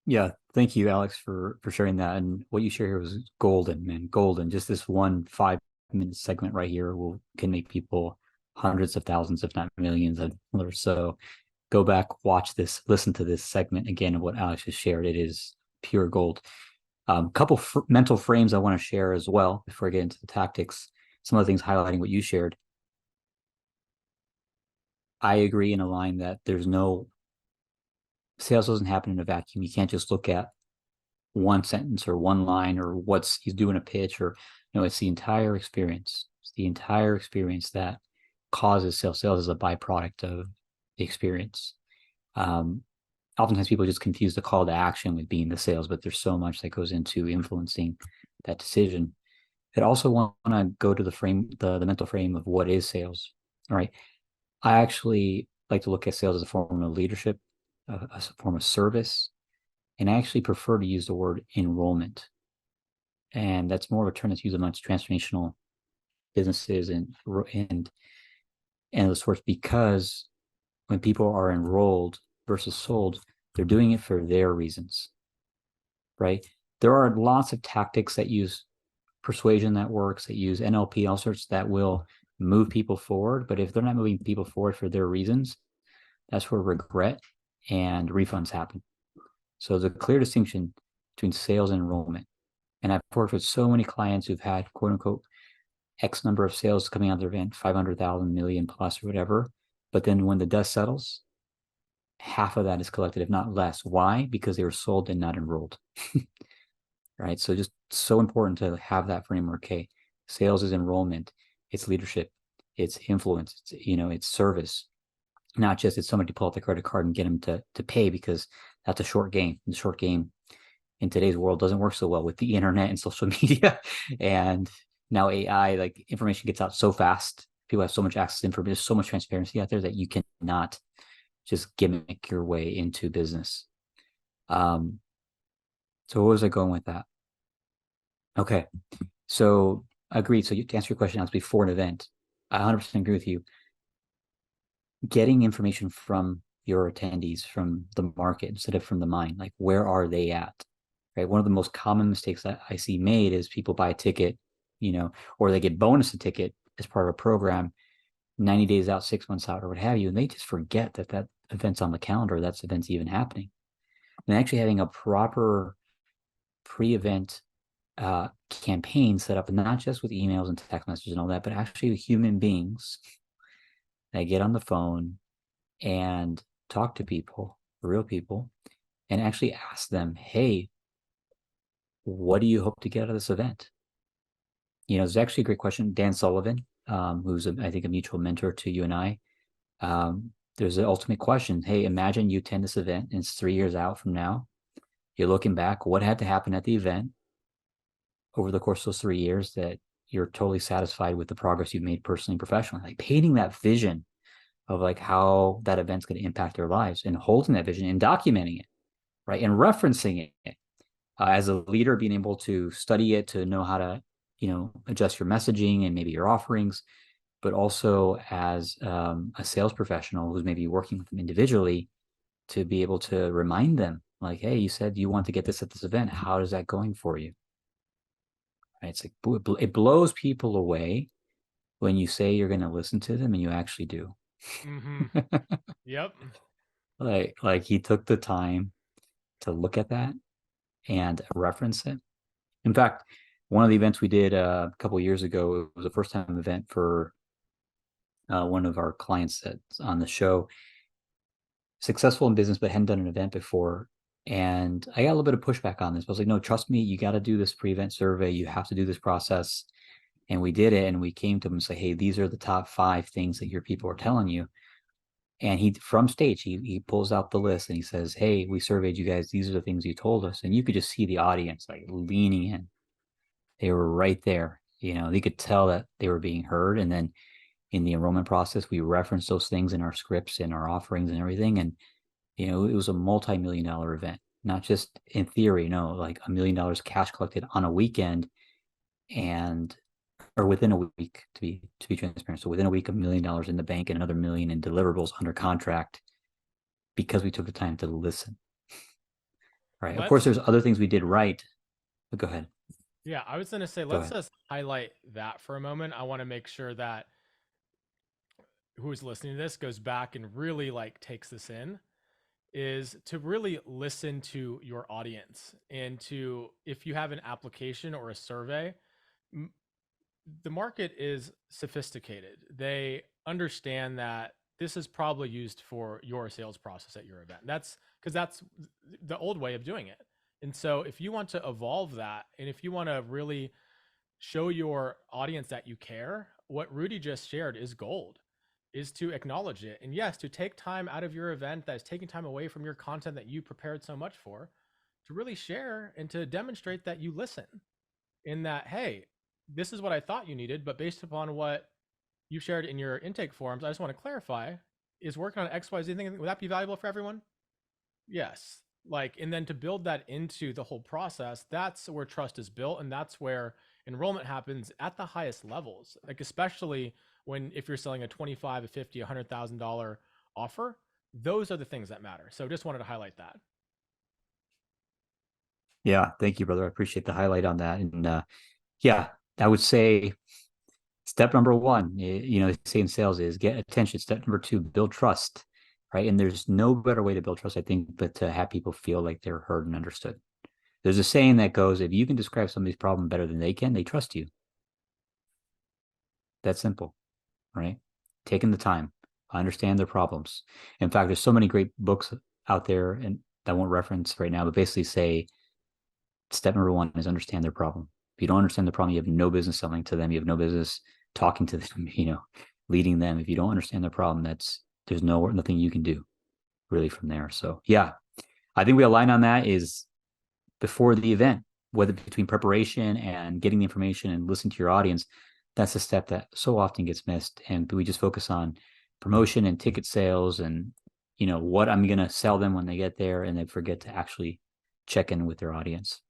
Yeah, thank you, Alex, for sharing that. And what you share here was golden, man, golden. Just this one 5 minute segment right here can make people hundreds of thousands, if not millions of dollars. So go back, watch this, listen to this segment again of what Alex has shared. It is pure gold. Couple mental frames I want to share as well before I get into the tactics. Some of the things highlighting what you shared. I agree and align that there's no sales doesn't happen in a vacuum. You can't just look at one sentence or one line or what's he's doing a pitch or it's the entire experience. It's the entire experience that causes sales. Sales is a byproduct of the experience. Oftentimes people just confuse the call to action with being the sales, but there's so much that goes into influencing that decision. I also want to go to the mental frame of what is sales. All right. I actually like to look at sales as a form of leadership, a form of service, and I actually prefer to use the word enrollment. And that's more of a term that's used amongst transformational businesses and those sorts, because when people are enrolled versus sold, they're doing it for their reasons, right? There are lots of tactics that use persuasion that works, that use NLP, all sorts that will move people forward. But if they're not moving people forward for their reasons, that's where regret and refunds happen. So there's a clear distinction between sales and enrollment. And I've worked with so many clients who've had quote unquote X number of sales coming out of their event, 500,000, million plus or whatever. But then when the dust settles, half of that is collected, if not less. Why? Because they were sold and not enrolled. Right. So just so important to have that framework. Okay. Sales is enrollment, it's leadership, it's influence, it's service. Not just it's somebody to pull out the credit card and get them to pay, because that's a short game. The short game in today's world doesn't work so well with the internet and social media. And now AI, like information gets out so fast. People have so much access to information. There's so much transparency out there that you cannot just gimmick your way into business. So what was I going with that? Okay. So agreed. So to answer your question, as before an event, I 100% agree with you. Getting information from your attendees, from the market instead of from the mind, like where are they at? Right. One of the most common mistakes that I see made is people buy a ticket, or they get bonus a ticket as part of a program 90 days out, 6 months out, or what have you. And they just forget that event's on the calendar, that's event's even happening. And actually having a proper pre-event campaign set up, not just with emails and text messages and all that, but actually with human beings that get on the phone and talk to people, real people, and actually ask them, hey, what do you hope to get out of this event? It's actually a great question. Dan Sullivan, who's I think a mutual mentor to you and I, there's an ultimate question. Hey, imagine you attend this event and it's 3 years out from now. You're looking back, what had to happen at the event over the course of those 3 years that you're totally satisfied with the progress you've made personally and professionally? Like painting that vision of like how that event's going to impact their lives, and holding that vision and documenting it, right? And referencing it. As a leader, being able to study it, to know how to, adjust your messaging and maybe your offerings, but also as a sales professional who's maybe working with them individually, to be able to remind them like, hey, you said you want to get this at this event. How is that going for you? Right? It's like it blows people away when you say you're going to listen to them and you actually do. Mm-hmm. Yep. like he took the time to look at that and reference it. In fact, one of the events we did a couple of years ago, it was a first time event for one of our clients that's on the show, successful in business, but hadn't done an event before. And I got a little bit of pushback on this. I was like, no, trust me, you got to do this pre-event survey. You have to do this process. And we did it, and we came to them and say, hey, these are the top 5 things that your people are telling you. And he from stage, he pulls out the list and he says, "Hey, we surveyed you guys. These are the things you told us." And you could just see the audience like leaning in. They were right there. You know, they could tell that they were being heard. And then in the enrollment process, we referenced those things in our scripts and our offerings and everything. And you know, it was a multi-million-dollar event, not just in theory. No, like $1 million cash collected on a weekend, and or within a week, to be transparent. So within a week, $1 million in the bank and another million in deliverables under contract because we took the time to listen. Right. Of course, Let's there's other things we did right. But go ahead. Yeah, I was gonna say Go let's ahead. just highlight that for a moment. I want to make sure that who's listening to this goes back and really like takes this in, is to really listen to your audience, and to, if you have an application or a survey, the market is sophisticated. They understand that this is probably used for your sales process at your event. That's because that's the old way of doing it. And so if you want to evolve that, and if you want to really show your audience that you care, what Rudy just shared is gold, is to acknowledge it. And yes, to take time out of your event that is taking time away from your content that you prepared so much for, to really share and to demonstrate that you listen, in that, hey, this is what I thought you needed, but based upon what you shared in your intake forms, I just want to clarify, is working on XYZ thing, would that be valuable for everyone? Yes. Like, and then to build that into the whole process, that's where trust is built. And that's where enrollment happens at the highest levels. Like, especially when, if you're selling a 25, a 50, $100,000 offer, those are the things that matter. So just wanted to highlight that. Yeah. Thank you, brother. I appreciate the highlight on that. And yeah, I would say step number one, you know, they say in sales is get attention. Step number two, build trust. Right. And there's no better way to build trust, I think, but to have people feel like they're heard and understood. There's a saying that goes, if you can describe somebody's problem better than they can, they trust you. That's simple, right? Taking the time, understand their problems. In fact, there's so many great books out there, and I won't reference right now, but basically say step number one is understand their problem. If you don't understand the problem, you have no business selling to them. You have no business talking to them, you know, leading them. If you don't understand their problem, there's nothing you can do really from there. So yeah, I think we align on that is before the event, whether between preparation and getting the information and listening to your audience, that's a step that so often gets missed. And we just focus on promotion and ticket sales and, you know, what I'm going to sell them when they get there. And they forget to actually check in with their audience.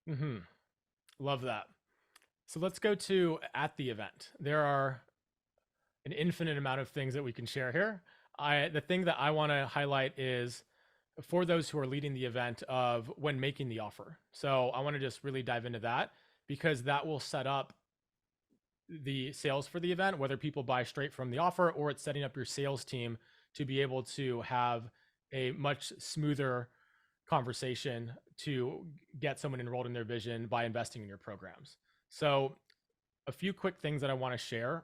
Mm-hmm. Love that. So let's go to at the event. There are an infinite amount of things that we can share here. The thing that I want to highlight is for those who are leading the event of when making the offer. So I want to just really dive into that, because that will set up the sales for the event, whether people buy straight from the offer or it's setting up your sales team to be able to have a much smoother conversation to get someone enrolled in their vision by investing in your programs. So a few quick things that I want to share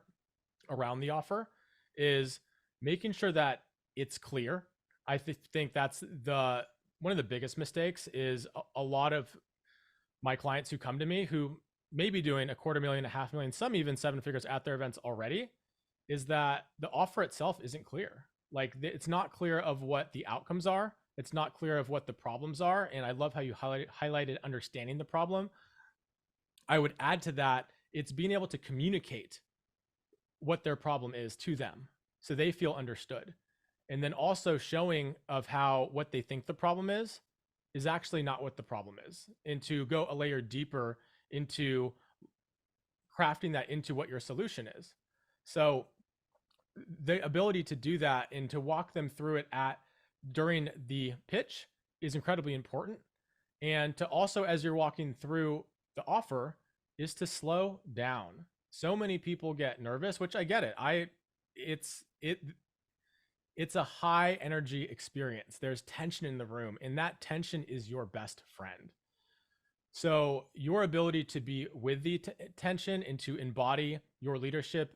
around the offer is making sure that it's clear. I think that's the one of the biggest mistakes is a lot of my clients who come to me who may be doing a quarter million, a half million, some even seven figures at their events already, is that the offer itself isn't clear. Like, it's not clear of what the outcomes are. It's not clear of what the problems are. And I love how you highlighted understanding the problem. I would add to that, it's being able to communicate what their problem is to them so they feel understood. And then also showing of how what they think the problem is actually not what the problem is, and to go a layer deeper into crafting that into what your solution is. So the ability to do that and to walk them through it at during the pitch is incredibly important. And to also, as you're walking through the offer, is to slow down. So many people get nervous, which I get it. It's it it's a high energy experience. There's tension in the room, and that tension is your best friend. So your ability to be with the tension and to embody your leadership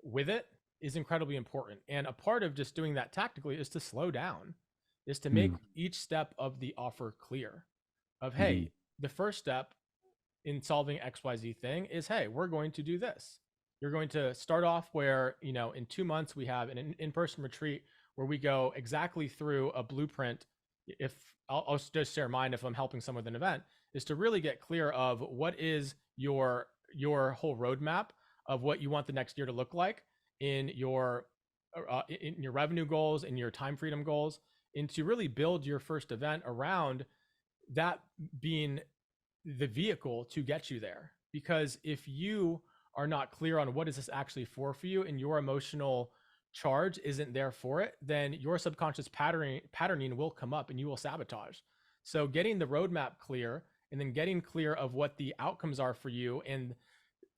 with it is incredibly important. And a part of just doing that tactically is to slow down, is to make Mm-hmm. each step of the offer clear. Of, Mm-hmm. hey, the first step in solving XYZ thing is, hey, we're going to do this. You're going to start off where, in 2 months, we have an in-person retreat where we go exactly through a blueprint. If I'll just share mine, if I'm helping someone with an event, is to really get clear of what is your whole roadmap of what you want the next year to look like in your revenue goals, in your time freedom goals, and to really build your first event around that being the vehicle to get you there. Because if you are not clear on what is this actually for you, and your emotional charge isn't there for it, then your subconscious patterning will come up and you will sabotage. So getting the roadmap clear, and then getting clear of what the outcomes are for you, and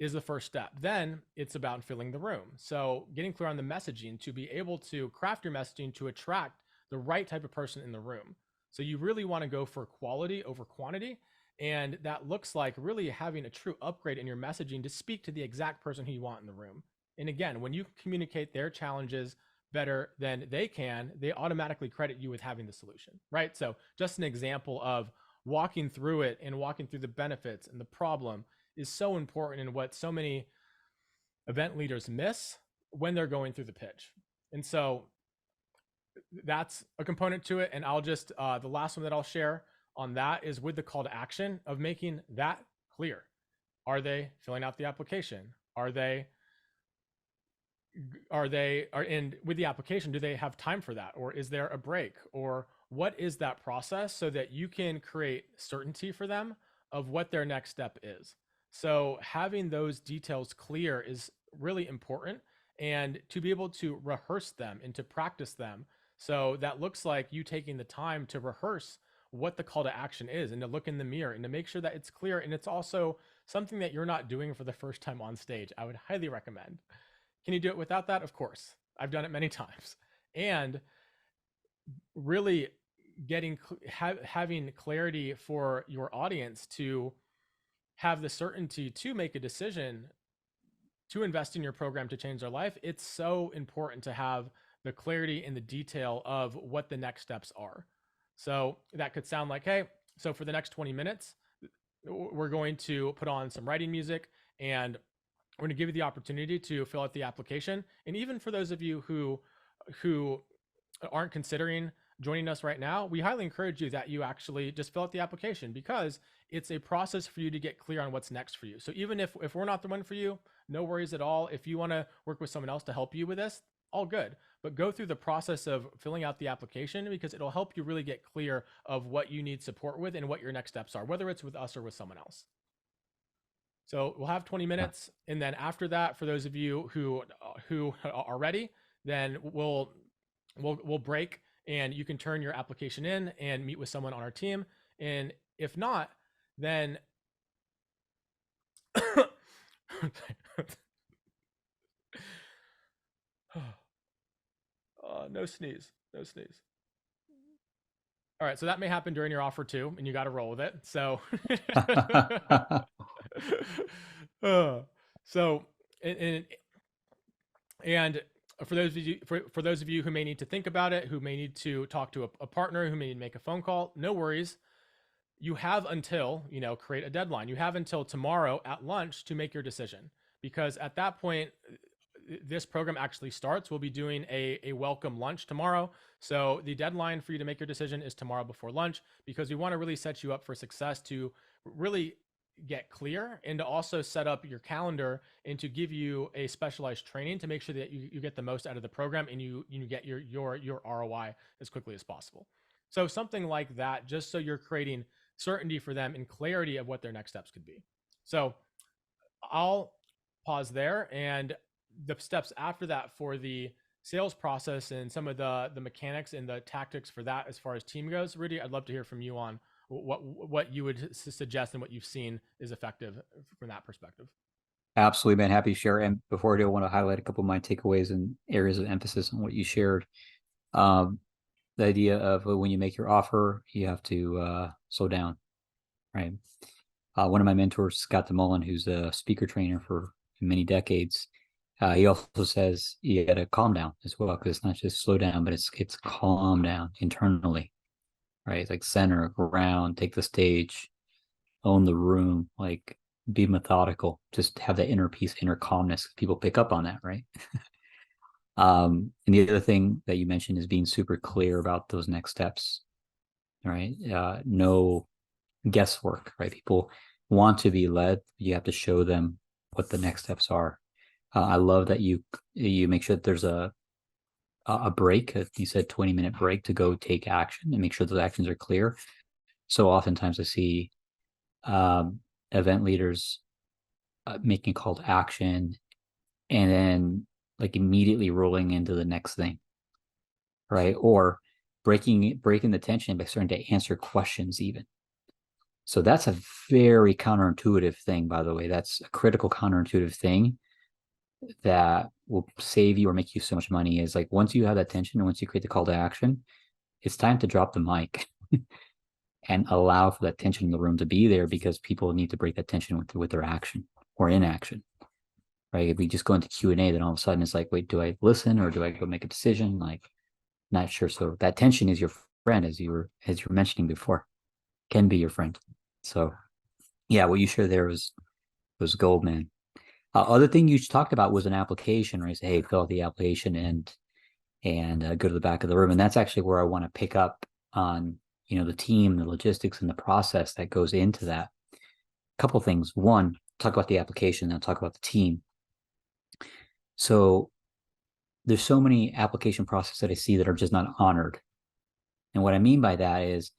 is the first step. Then it's about filling the room. So getting clear on the messaging to be able to craft your messaging to attract the right type of person in the room. So you really want to go for quality over quantity. And that looks like really having a true upgrade in your messaging to speak to the exact person who you want in the room. And again, when you communicate their challenges better than they can, they automatically credit you with having the solution, right? So just an example of walking through it and walking through the benefits and the problem is so important, in what so many event leaders miss when they're going through the pitch. And so that's a component to it. And I'll just, the last one that I'll share on that is with the call to action of making that clear. Are they filling out the application? And with the application, do they have time for that? Or is there a break? Or what is that process, so that you can create certainty for them of what their next step is? So having those details clear is really important, and to be able to rehearse them and to practice them. So that looks like you taking the time to rehearse what the call to action is, and to look in the mirror and to make sure that it's clear. And it's also something that you're not doing for the first time on stage. I would highly recommend. Can you do it without that? Of course. I've done it many times. And really having clarity for your audience to have the certainty to make a decision to invest in your program to change their life. It's so important to have the clarity and the detail of what the next steps are. So that could sound like, hey, so for the next 20 minutes, we're going to put on some writing music, and we're going to give you the opportunity to fill out the application. And even for those of you who aren't considering joining us right now, we highly encourage you that you actually just fill out the application, because it's a process for you to get clear on what's next for you. So even if we're not the one for you, no worries at all. If you want to work with someone else to help you with this, all good. But go through the process of filling out the application, because it'll help you really get clear of what you need support with and what your next steps are, whether it's with us or with someone else. So we'll have 20 minutes. And then after that, for those of you who are ready, then we'll break, and you can turn your application in and meet with someone on our team. And if not, then no sneeze. All right, so that may happen during your offer too, and you got to roll with it. So, so, and for those of you who may need to think about it, who may need to talk to a partner, who may need to make a phone call, no worries. You have until, create a deadline. You have until tomorrow at lunch to make your decision, because at that point, this program actually starts. We'll be doing a welcome lunch tomorrow. So the deadline for you to make your decision is tomorrow before lunch, because we want to really set you up for success, to really get clear, and to also set up your calendar, and to give you a specialized training to make sure that you get the most out of the program, and you get your ROI as quickly as possible. So something like that, just so you're creating certainty for them and clarity of what their next steps could be. So I'll pause there, and the steps after that for the sales process and some of the mechanics and the tactics for that, as far as team goes, Rudy, I'd love to hear from you on what you would suggest and what you've seen is effective from that perspective. Absolutely, man. Happy to share. And before I do, I want to highlight a couple of my takeaways and areas of emphasis on what you shared. The idea of when you make your offer, you have to slow down, right? One of my mentors, Scott DeMullen, who's a speaker trainer for many decades, he also says you got to calm down as well, because it's not just slow down, but it's calm down internally, right? It's like center, ground, take the stage, own the room. Like be methodical, just have that inner peace, inner calmness. People pick up on that, right? And the other thing that you mentioned is being super clear about those next steps, right? No guesswork, right? People want to be led. You have to show them what the next steps are. I love that you make sure that there's a break. You said 20-minute break to go take action and make sure those actions are clear. So oftentimes I see event leaders making a call to action and then like immediately rolling into the next thing, right? Or breaking the tension by starting to answer questions even. So that's a very counterintuitive thing, by the way. That's a critical counterintuitive thing that will save you or make you so much money. Is like once you have that tension and once you create the call to action, it's time to drop the mic and allow for that tension in the room to be there, because people need to break that tension with their action or inaction, right? If we just go into Q&A, then all of a sudden it's like, wait, do I listen or do I go make a decision? Like, not sure. So that tension is your friend, as you were mentioning before, can be your friend. So yeah, what you shared there was gold, man. Other thing you talked about was an application, right? Say, hey, fill out the application and go to the back of the room. And that's actually where I want to pick up on, the team, the logistics, and the process that goes into that. A couple of things. One, talk about the application, then talk about the team. So there's so many application processes that I see that are just not honored. And what I mean by that is,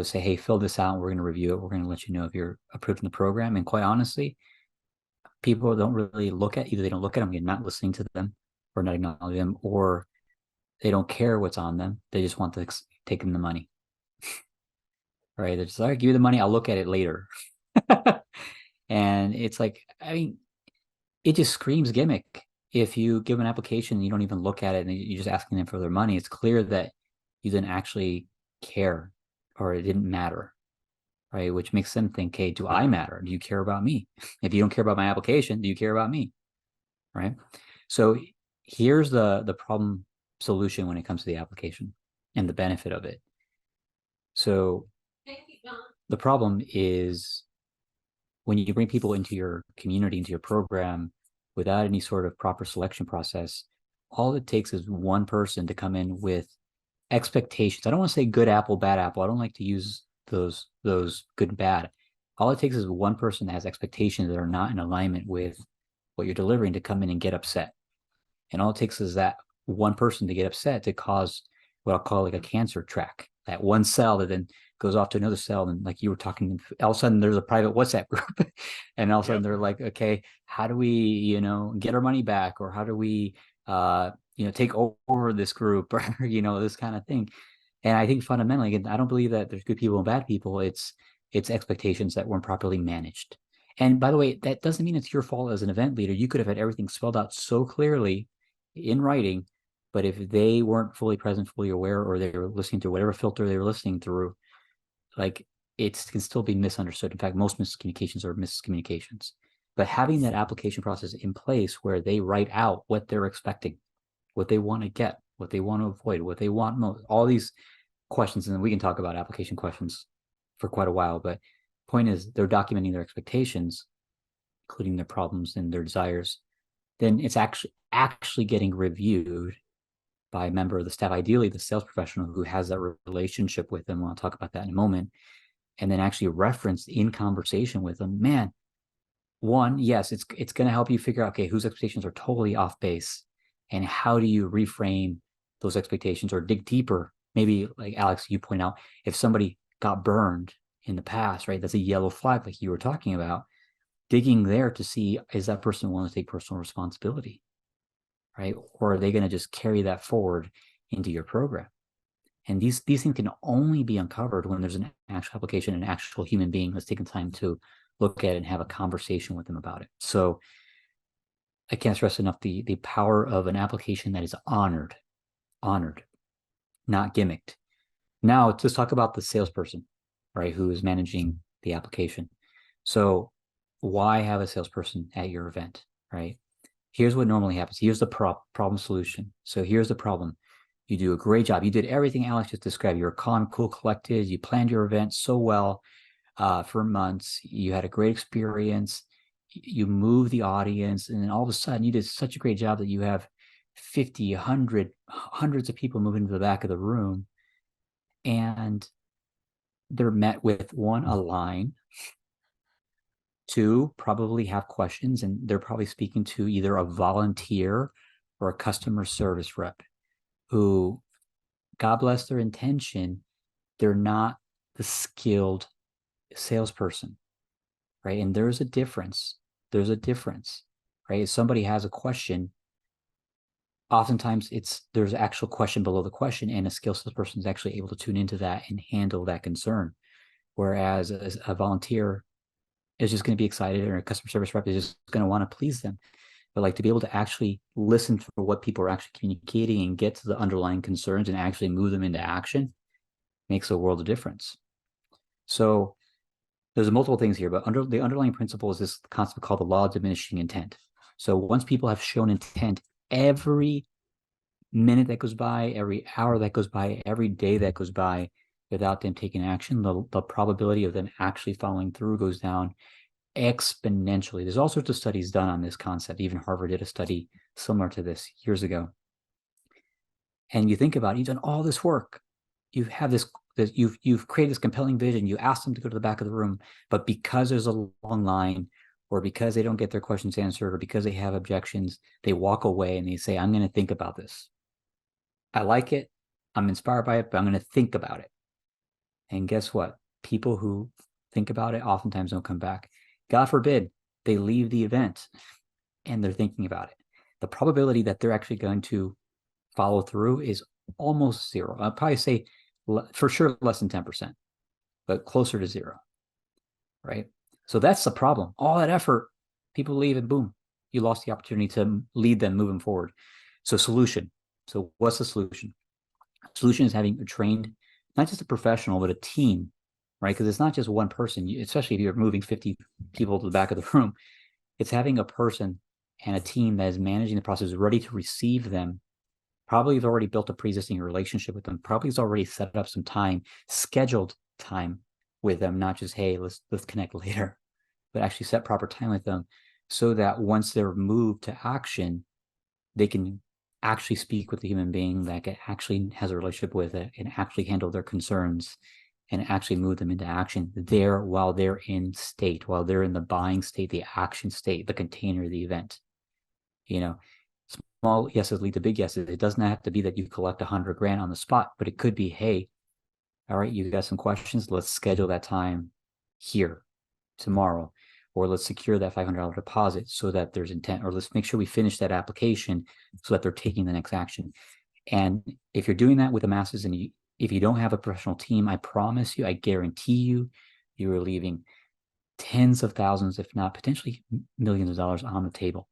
say, hey, fill this out. We're going to review it. We're going to let you know if you're approved in the program. And quite honestly, people don't really look at, either they don't look at them, you're not listening to them or not acknowledging them, or they don't care what's on them. They just want to take them the money, right? They're just like, give you the money. I'll look at it later. And it's like, I mean, it just screams gimmick. If you give an application and you don't even look at it and you're just asking them for their money, it's clear that you didn't actually care or it didn't matter, right? Which makes them think, hey, do I matter? Do you care about me? If you don't care about my application, do you care about me, right? So here's the problem solution when it comes to the application and the benefit of it. So the problem is when you bring people into your community, into your program, without any sort of proper selection process, all it takes is one person to come in with expectations. I don't want to say good apple, bad apple. I don't like to use those good and bad. All it takes is one person that has expectations that are not in alignment with what you're delivering to come in and get upset. And all it takes is that one person to get upset to cause what I'll call like a cancer track. That one cell that then goes off to another cell. And like you were talking, all of a sudden there's a private WhatsApp group. And all of a sudden they're like, okay, how do we, get our money back? Or how do we, take over this group or, this kind of thing. And I think fundamentally, again, I don't believe that there's good people and bad people. It's expectations that weren't properly managed. And by the way, that doesn't mean it's your fault as an event leader. You could have had everything spelled out so clearly in writing, but if they weren't fully present, fully aware, or they were listening to whatever filter they were listening through, like it can still be misunderstood. In fact, most miscommunications are miscommunications. But having that application process in place where they write out what they're expecting, what they want to get, what they want to avoid, what they want most, all these questions, and then we can talk about application questions for quite a while. But point is, they're documenting their expectations, including their problems and their desires. Then it's actually getting reviewed by a member of the staff, ideally the sales professional who has that relationship with them. I'll talk about that in a moment. And then actually referenced in conversation with them. Man, one, yes, it's going to help you figure out, okay, whose expectations are totally off base, and how do you reframe those expectations or dig deeper? Maybe like Alex, you point out, if somebody got burned in the past, right? That's a yellow flag, like you were talking about. Digging there to see, is that person willing to take personal responsibility, right? Or are they going to just carry that forward into your program? And these things can only be uncovered when there's an actual application, an actual human being that's taken time to look at it and have a conversation with them about it. So I can't stress enough the power of an application that is honored, not gimmicked. Now let's talk about the salesperson, right, who is managing the application. So why have a salesperson at your event, right? Here's what normally happens. Here's the problem solution. So here's the problem. You do a great job. You did everything Alex just described. You're calm, cool, collected. You planned your event so well. for months. You had a great experience. You move the audience, and then all of a sudden, you did such a great job that you have 50, 100, hundreds of people moving to the back of the room, and they're met with one, a line, two, probably have questions, and they're probably speaking to either a volunteer or a customer service rep who, God bless their intention, they're not the skilled salesperson, right? And there's a difference. There's a difference, right? If somebody has a question, oftentimes there's an actual question below the question, and a skilled salesperson is actually able to tune into that and handle that concern. Whereas a volunteer is just going to be excited, or a customer service rep is just going to want to please them. But like to be able to actually listen for what people are actually communicating and get to the underlying concerns and actually move them into action makes a world of difference. So there's multiple things here, but the underlying principle is this concept called the law of diminishing intent. So once people have shown intent, every minute that goes by, every hour that goes by, every day that goes by without them taking action, the probability of them actually following through goes down exponentially. There's all sorts of studies done on this concept. Even Harvard did a study similar to this years ago. And you think about it, you've done all this work. You have you've created this compelling vision. You ask them to go to the back of the room, but because there's a long line, or because they don't get their questions answered, or because they have objections, they walk away and they say, I'm going to think about this. I like it. I'm inspired by it, but I'm going to think about it. And guess what? People who think about it oftentimes don't come back. God forbid they leave the event and they're thinking about it. The probability that they're actually going to follow through is almost zero. I'd probably say for sure less than 10%, but closer to zero, right? So that's the problem. All that effort, people leave and boom, you lost the opportunity to lead them moving forward. So solution. So what's the solution? Solution is having a trained, not just a professional, but a team, right? Because it's not just one person, especially if you're moving 50 people to the back of the room. It's having a person and a team that is managing the process, ready to receive them. Probably has already built a pre-existing relationship with them. Probably has already set up some time, scheduled time with them, not just, hey, let's connect later, but actually set proper time with them so that once they're moved to action, they can actually speak with the human being that actually has a relationship with it and actually handle their concerns and actually move them into action there while they're in state, while they're in the buying state, the action state, the container of the event. You know, small yeses lead to big yeses. It doesn't have to be that you collect 100 grand on the spot, but it could be, hey, all right, you got some questions. Let's schedule that time here tomorrow, or let's secure that $500 deposit so that there's intent, or let's make sure we finish that application so that they're taking the next action. And if you're doing that with the masses, and if you don't have a professional team, I promise you, I guarantee you, you are leaving tens of thousands, if not potentially millions of dollars on the table.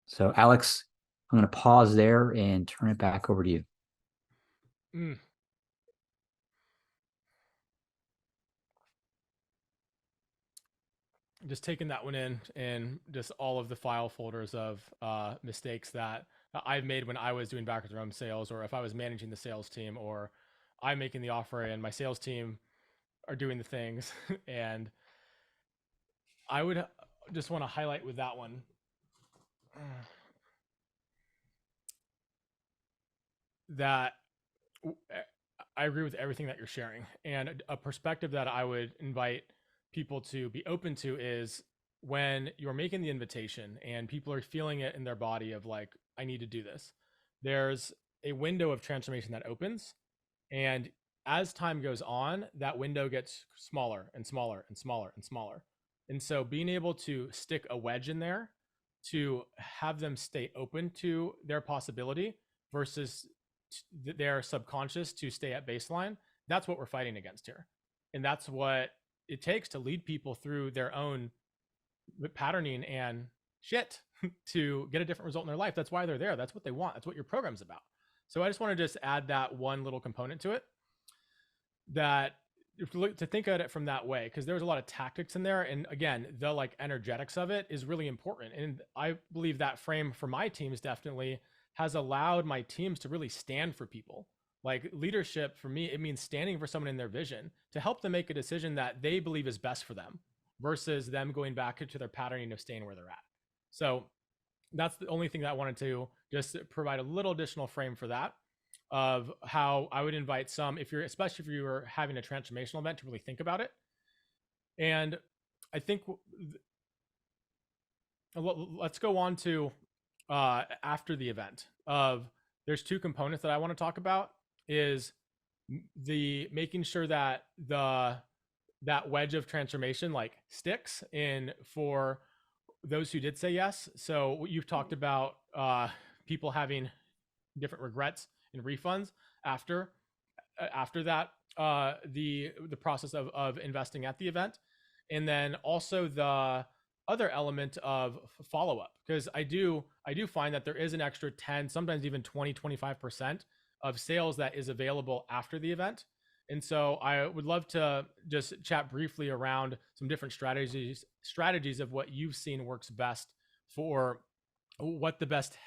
So Alex, I'm going to pause there and turn it back over to you. Just taking that one in and just all of the file folders of mistakes that I've made when I was doing backwards room sales, or if I was managing the sales team, or I'm making the offer and my sales team are doing the things. And I would just want to highlight with that one that I agree with everything that you're sharing. And a perspective that I would invite people to be open to is when you're making the invitation and people are feeling it in their body of like, I need to do this, there's a window of transformation that opens. And as time goes on, that window gets smaller and smaller and smaller and smaller. And so being able to stick a wedge in there to have them stay open to their possibility versus their subconscious to stay at baseline, that's what we're fighting against here. And that's what it takes to lead people through their own patterning and shit to get a different result in their life. That's why they're there. That's what they want. That's what your program's about. So I just want to just add that one little component to it, that to think at it from that way, because there's a lot of tactics in there. And again, the like energetics of it is really important. And I believe that frame for my teams definitely has allowed my teams to really stand for people. Like leadership for me, it means standing for someone in their vision to help them make a decision that they believe is best for them versus them going back into their patterning of staying where they're at. So that's the only thing that I wanted to just provide a little additional frame for that of how I would invite some, if you're, especially if you were having a transformational event, to really think about it. And I think let's go on to after the event of there's two components that I want to talk about is the making sure that that wedge of transformation like sticks in for those who did say yes. So you've talked about people having different regrets and refunds after that the process of investing at the event, and then also the other element of follow up, because I do find that there is an extra 10, sometimes even 20, 25% of sales that is available after the event. And so I would love to just chat briefly around some different strategies of what you've seen works best for what the best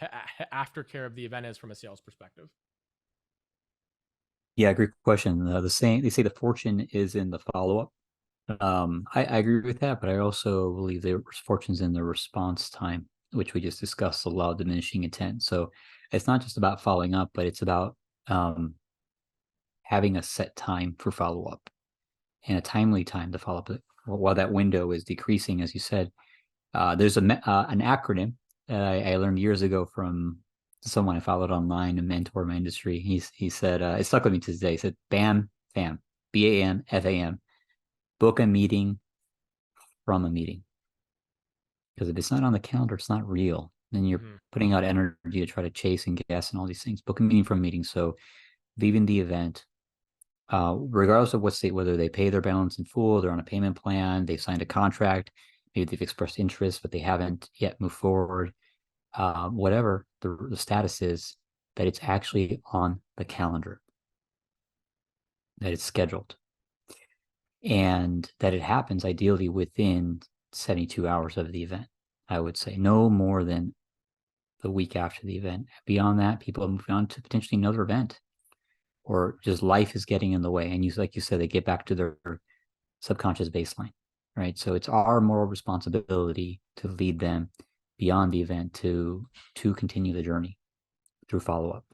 aftercare of the event is from a sales perspective. Yeah, great question. The saying they say the fortune is in the follow up. I agree with that, but I also believe the fortune's in the response time, which we just discussed, the law of diminishing intent. So it's not just about following up, but it's about having a set time for follow up and a timely time to follow up. While that window is decreasing, as you said, there's an acronym that I learned years ago from someone I followed online, a mentor in my industry. He said it stuck with me to today. He said BAM FAM, BAM FAM, book a meeting from a meeting. Because if it's not on the calendar, it's not real. Then you're putting out energy to try to chase and guess and all these things. Book a meeting from a meeting. So leaving the event, regardless of what state, whether they pay their balance in full, they're on a payment plan, they signed a contract, maybe they've expressed interest, but they haven't yet moved forward. Whatever the status is, that it's actually on the calendar, that it's scheduled, and that it happens ideally within 72 hours of the event. I would say no more than the week after the event. Beyond that, people move on to potentially another event, or just life is getting in the way. And like you said, they get back to their subconscious baseline, right? So it's our moral responsibility to lead them beyond the event to continue the journey through follow up.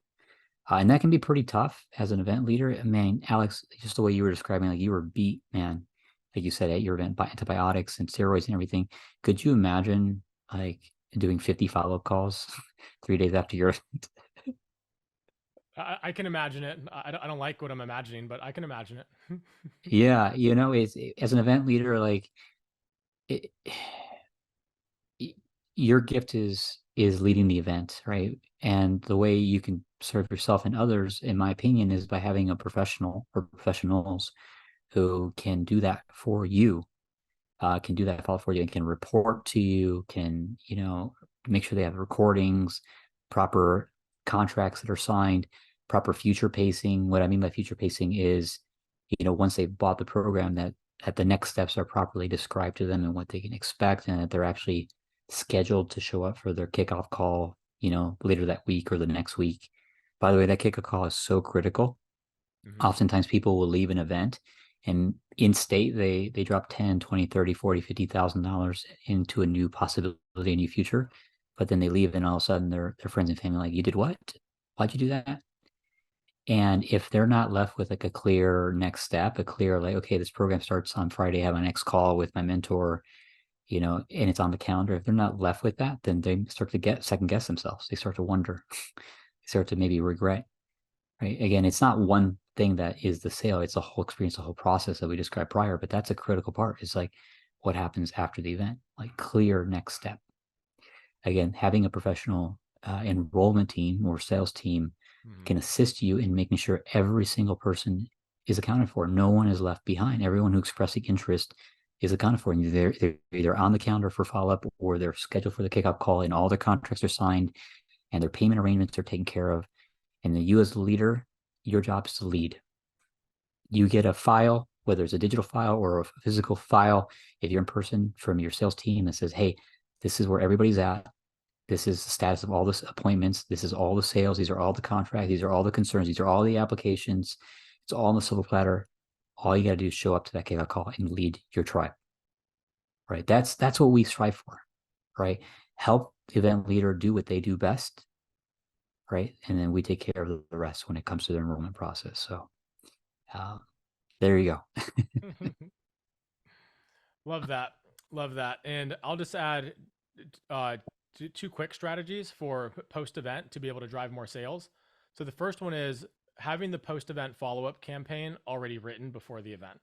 And that can be pretty tough as an event leader. I mean, Alex, just the way you were describing, like you were beat, man, like you said, at your event by antibiotics and steroids and everything. Could you imagine like doing 50 follow-up calls 3 days after your event? I can imagine it. I don't like what I'm imagining, but I can imagine it. Yeah, it's as an event leader, like it, your gift is leading the event, right? And the way you can serve yourself and others, in my opinion, is by having a professional or professionals who can do that for you, can do that for you, and can report to you, can make sure they have recordings, proper contracts that are signed, proper future pacing. What I mean by future pacing is, once they've bought the program, that the next steps are properly described to them and what they can expect, and that they're actually scheduled to show up for their kickoff call, later that week or the next week. By the way, that kickoff call is so critical. Oftentimes people will leave an event and in state they drop 10, 20, 30, 40, $50,000 into a new possibility, a new future. But then they leave and all of a sudden their friends and family like, you did what? Why'd you do that? And if they're not left with like a clear next step, a clear like, okay, this program starts on Friday, I have my next call with my mentor, and it's on the calendar. If they're not left with that, then they start to get second guess themselves. They start to wonder, they start to maybe regret, right? Again, it's not one thing that is the sale. It's a whole experience, a whole process that we described prior, but that's a critical part. Is like what happens after the event, like clear next step. Again, having a professional enrollment team or sales team can assist you in making sure every single person is accounted for. No one is left behind. Everyone who expressing interest is accounted for. And they're either on the calendar for follow-up or they're scheduled for the kickoff call and all their contracts are signed and their payment arrangements are taken care of. And then you as the leader, your job is to lead. You get a file, whether it's a digital file or a physical file, if you're in person, from your sales team that says, hey, this is where everybody's at. This is the status of all the appointments. This is all the sales. These are all the contracts. These are all the concerns. These are all the applications. It's all on the silver platter. All you got to do is show up to that kickoff call and lead your tribe. Right. That's what we strive for. Right. Help the event leader do what they do best. Right. And then we take care of the rest when it comes to the enrollment process. So there you go. Love that. Love that. And I'll just add two quick strategies for post event to be able to drive more sales. So the first one is having the post event follow up campaign already written before the event.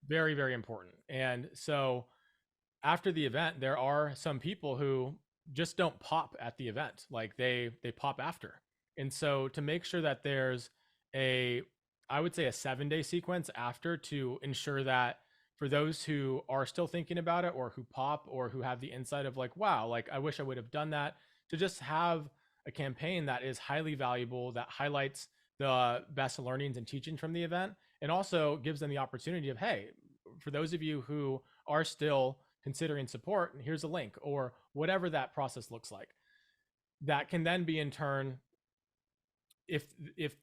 Very, very important. And so after the event, there are some people who just don't pop at the event, like they pop after. And so to make sure that there's a, I would say a 7-day sequence after, to ensure that for those who are still thinking about it, or who pop, or who have the insight of like, wow, like I wish I would have done that, to just have a campaign that is highly valuable, that highlights the best learnings and teachings from the event, and also gives them the opportunity of, hey, for those of you who are still considering support, here's a link, or whatever that process looks like. That can then be in turn, if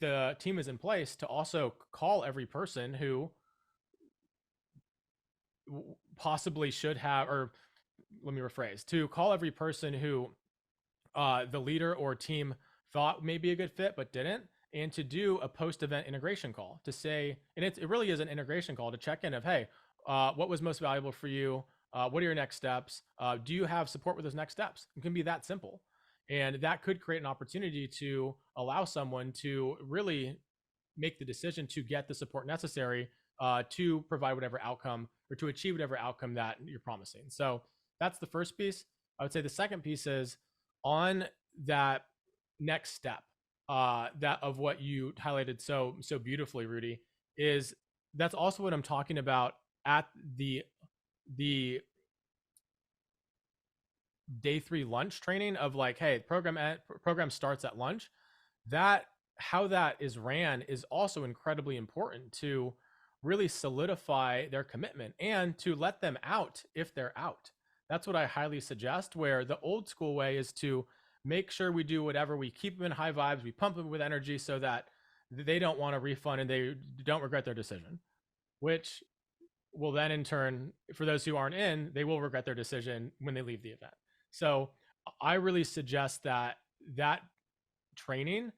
the team is in place, to also call every person who possibly should have, or let me rephrase, to call every person who the leader or team thought may be a good fit but didn't, and to do a post-event integration call to say, and it really is an integration call to check in of, hey, what was most valuable for you? What are your next steps? Do you have support with those next steps? It can be that simple. And that could create an opportunity to allow someone to really make the decision to get the support necessary to provide whatever outcome, or to achieve whatever outcome that you're promising. So that's the first piece. I would say the second piece is on that next step, that of what you highlighted so beautifully, Rudy, is that's also what I'm talking about at the day 3 lunch training of like, hey, program starts at lunch. That, how that is ran, is also incredibly important to really solidify their commitment and to let them out if they're out. That's what I highly suggest, where the old school way is to make sure we do whatever, we keep them in high vibes, we pump them with energy so that they don't want a refund and they don't regret their decision, which will then in turn, for those who aren't in, they will regret their decision when they leave the event. So I really suggest that that training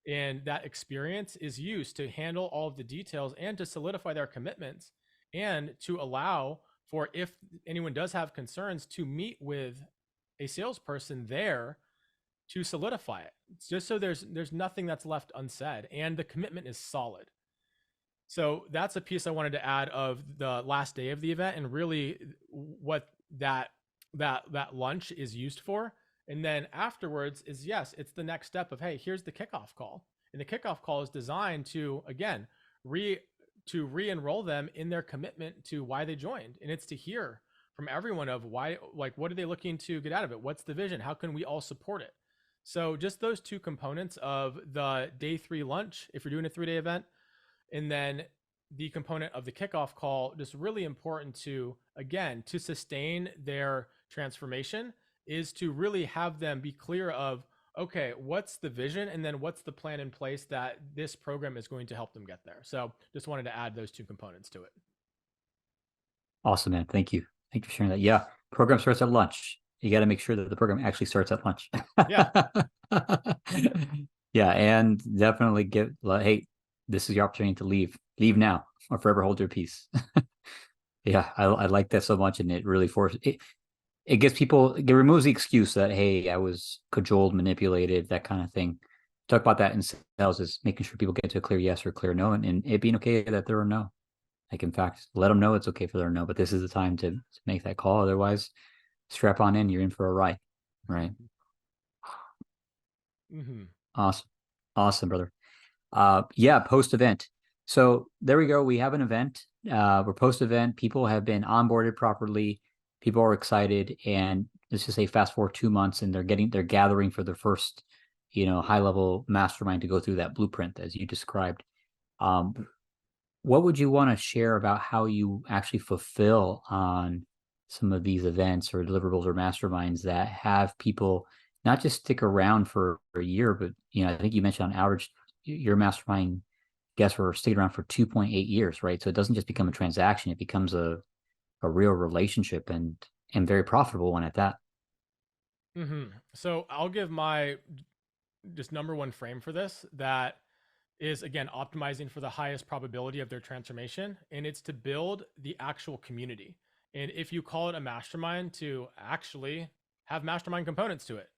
and that experience is used to handle all of the details and to solidify their commitments, and to allow for, if anyone does have concerns, to meet with a salesperson there to solidify it. It's just so there's nothing that's left unsaid and the commitment is solid. So that's a piece I wanted to add of the last day of the event, and really what that lunch is used for. And then afterwards is, yes, it's the next step of, hey, here's the kickoff call. And the kickoff call is designed to, again, re-enroll them in their commitment to why they joined. And it's to hear from everyone of why, like, what are they looking to get out of it? What's the vision? How can we all support it? So just those two components of the day 3 lunch, if you're doing a 3-day event, and then the component of the kickoff call, just really important to, again, to sustain their transformation, is to really have them be clear of, okay, what's the vision, and then what's the plan in place that this program is going to help them get there. So just wanted to add those two components to it. Awesome, man. Thank you. Thank you for sharing that. Yeah. Program starts at lunch. You got to make sure that the program actually starts at lunch. Yeah. Yeah. And definitely hey, this is your opportunity to leave. Leave now or forever hold your peace. Yeah. I like that so much. And it really forces it. It gives people, it removes the excuse that, hey, I was cajoled, manipulated, that kind of thing. Talk about that in sales, is making sure people get to a clear yes or clear no, and it being okay that there are no. Like, in fact, let them know it's okay for them to know, but this is the time to make that call. Otherwise, strap on in. You're in for a ride, right? Mm-hmm. Awesome. Awesome, brother. Yeah, post-event. So there we go. We have an event. We're post-event. People have been onboarded properly. People are excited. And let's just say fast forward 2 months and they're gathering for their first, high-level mastermind to go through that blueprint as you described. What would you want to share about how you actually fulfill on some of these events or deliverables or masterminds that have people not just stick around for a year, but I think you mentioned on average your mastermind guests were sticking around for 2.8 years, right? So it doesn't just become a transaction; it becomes a real relationship and very profitable one at that. So I'll give my just number one frame for this, that is again optimizing for the highest probability of their transformation, and it's to build the actual community. And if you call it a mastermind, to actually have mastermind components to it.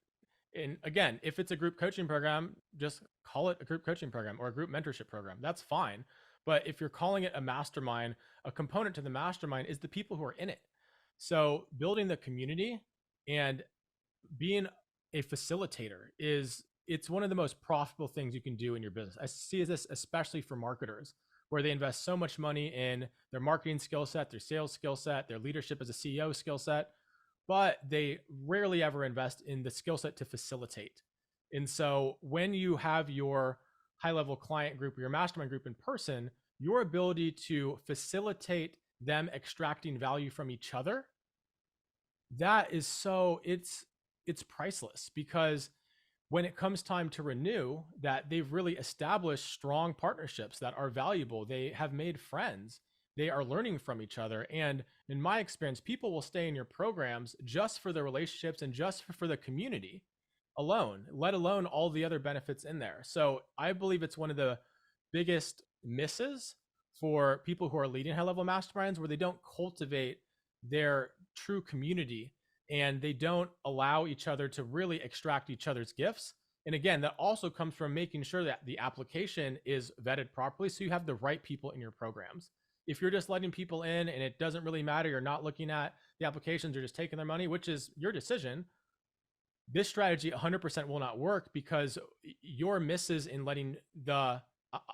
And again, if it's a group coaching program, just call it a group coaching program or a group mentorship program. That's fine. But if you're calling it a mastermind, a component to the mastermind is the people who are in it. So building the community and being a facilitator is, it's one of the most profitable things you can do in your business. I see this especially for marketers, where they invest so much money in their marketing skill set, their sales skill set, their leadership as a CEO skill set, but they rarely ever invest in the skill set to facilitate. And so when you have your high level client group or your mastermind group in person, your ability to facilitate them extracting value from each other, that is so, it's priceless, because when it comes time to renew, that they've really established strong partnerships that are valuable. They have made friends. They are learning from each other. And in my experience, people will stay in your programs just for the relationships and just for the community alone, let alone all the other benefits in there. So I believe it's one of the biggest misses for people who are leading high level masterminds, where they don't cultivate their true community and they don't allow each other to really extract each other's gifts. And again, that also comes from making sure that the application is vetted properly, so you have the right people in your programs. If you're just letting people in and it doesn't really matter, you're not looking at the applications, you're just taking their money, which is your decision, this strategy 100% will not work, because your misses in letting the,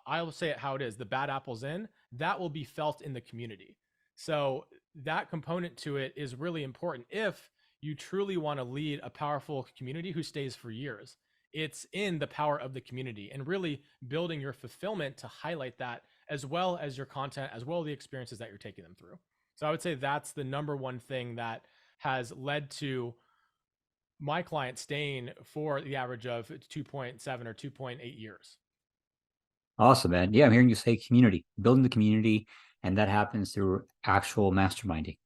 I'll say it how it is, the bad apples in, that will be felt in the community. So that component to it is really important if you truly want to lead a powerful community who stays for years. It's in the power of the community and really building your fulfillment to highlight that, as well as your content, as well as the experiences that you're taking them through. So I would say that's the number one thing that has led to my client staying for the average of 2.7 or 2.8 years. Awesome, man. Yeah, I'm hearing you say community, building the community, and that happens through actual masterminding.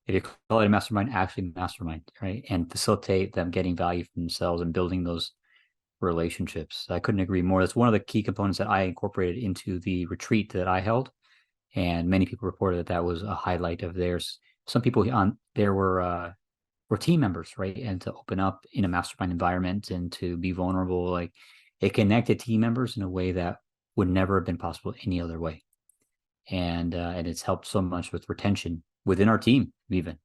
If you call it a mastermind, actually mastermind, right? And facilitate them getting value from themselves and building those relationships. I couldn't agree more. That's one of the key components that I incorporated into the retreat that I held. And many people reported that that was a highlight of theirs. Some people on there were team members, right? And to open up in a mastermind environment and to be vulnerable, like it connected team members in a way that would never have been possible any other way. And it's helped so much with retention within our team, even.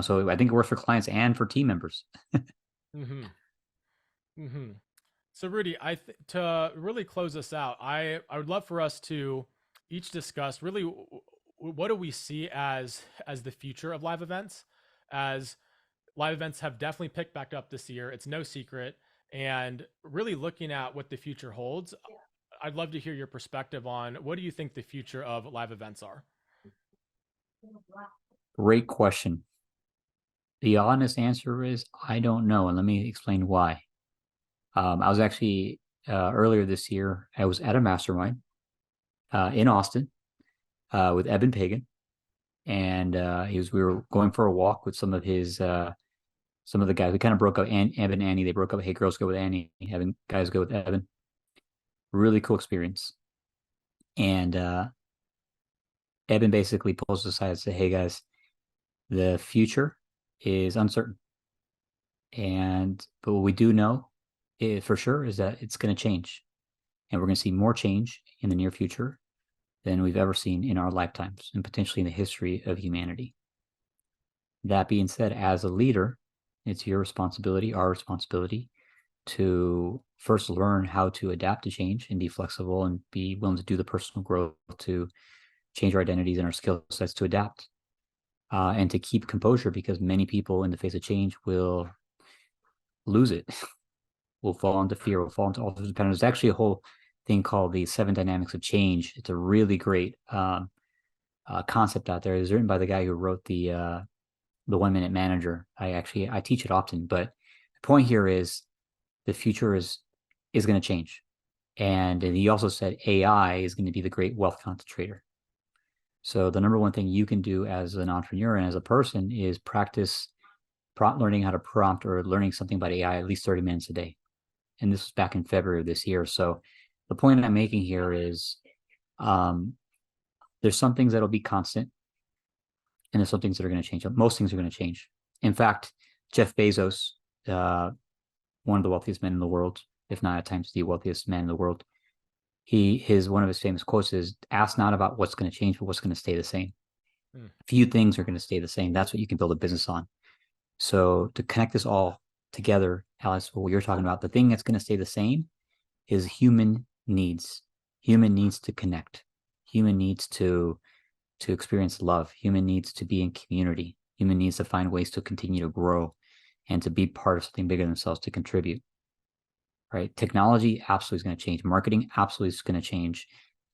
So I think it works for clients and for team members. Mm-hmm. Mm-hmm. So Rudy, to really close this out, I would love for us to each discuss really what do we see as the future of live events, as live events have definitely picked back up this year. It's no secret. And really looking at what the future holds, I'd love to hear your perspective on what do you think the future of live events are? Great question. The honest answer is I don't know. And let me explain why. I was actually earlier this year, I was at a mastermind in Austin with Evan Pagan. And we were going for a walk with some of the guys. We kind of broke up. Evan and Annie, they broke up. Hey, girls go with Annie. Evan, guys go with Evan. Really cool experience. And Evan basically pulls us aside and said, "Hey, guys, the future is uncertain. But what we do know for sure is that it's going to change. And we're going to see more change in the near future than we've ever seen in our lifetimes and potentially in the history of humanity. That being said, as a leader, it's your responsibility, our responsibility, to first learn how to adapt to change and be flexible and be willing to do the personal growth to change our identities and our skill sets to adapt and to keep composure, because many people in the face of change will lose it, will fall into fear, will fall into all sorts of patterns. There's actually a whole thing called the 7 Dynamics of Change. It's a really great concept out there. It was written by the guy who wrote the the 1 minute manager. I teach it often, but the point here is the future is going to change. And he also said AI is going to be the great wealth concentrator. So the number one thing you can do as an entrepreneur and as a person is practice learning how to prompt or learning something about AI at least 30 minutes a day. And this was back in February of this year. So the point I'm making here is um, there's some things that'll be constant and there's some things that are going to change. Most things are going to change. In fact, Jeff Bezos, uh, one of the wealthiest men in the world, if not at times the wealthiest man in the world, one of his famous quotes is, "Ask not about what's going to change, but what's going to stay the same." Hmm. Few things are going to stay the same. That's what you can build a business on. So to connect this all together, Alex, what you're talking about, the thing that's going to stay the same is human needs. Human needs to connect. Human needs to experience love. Human needs to be in community. Human needs to find ways to continue to grow and to be part of something bigger than themselves, to contribute. Right? Technology absolutely is going to change. Marketing absolutely is going to change.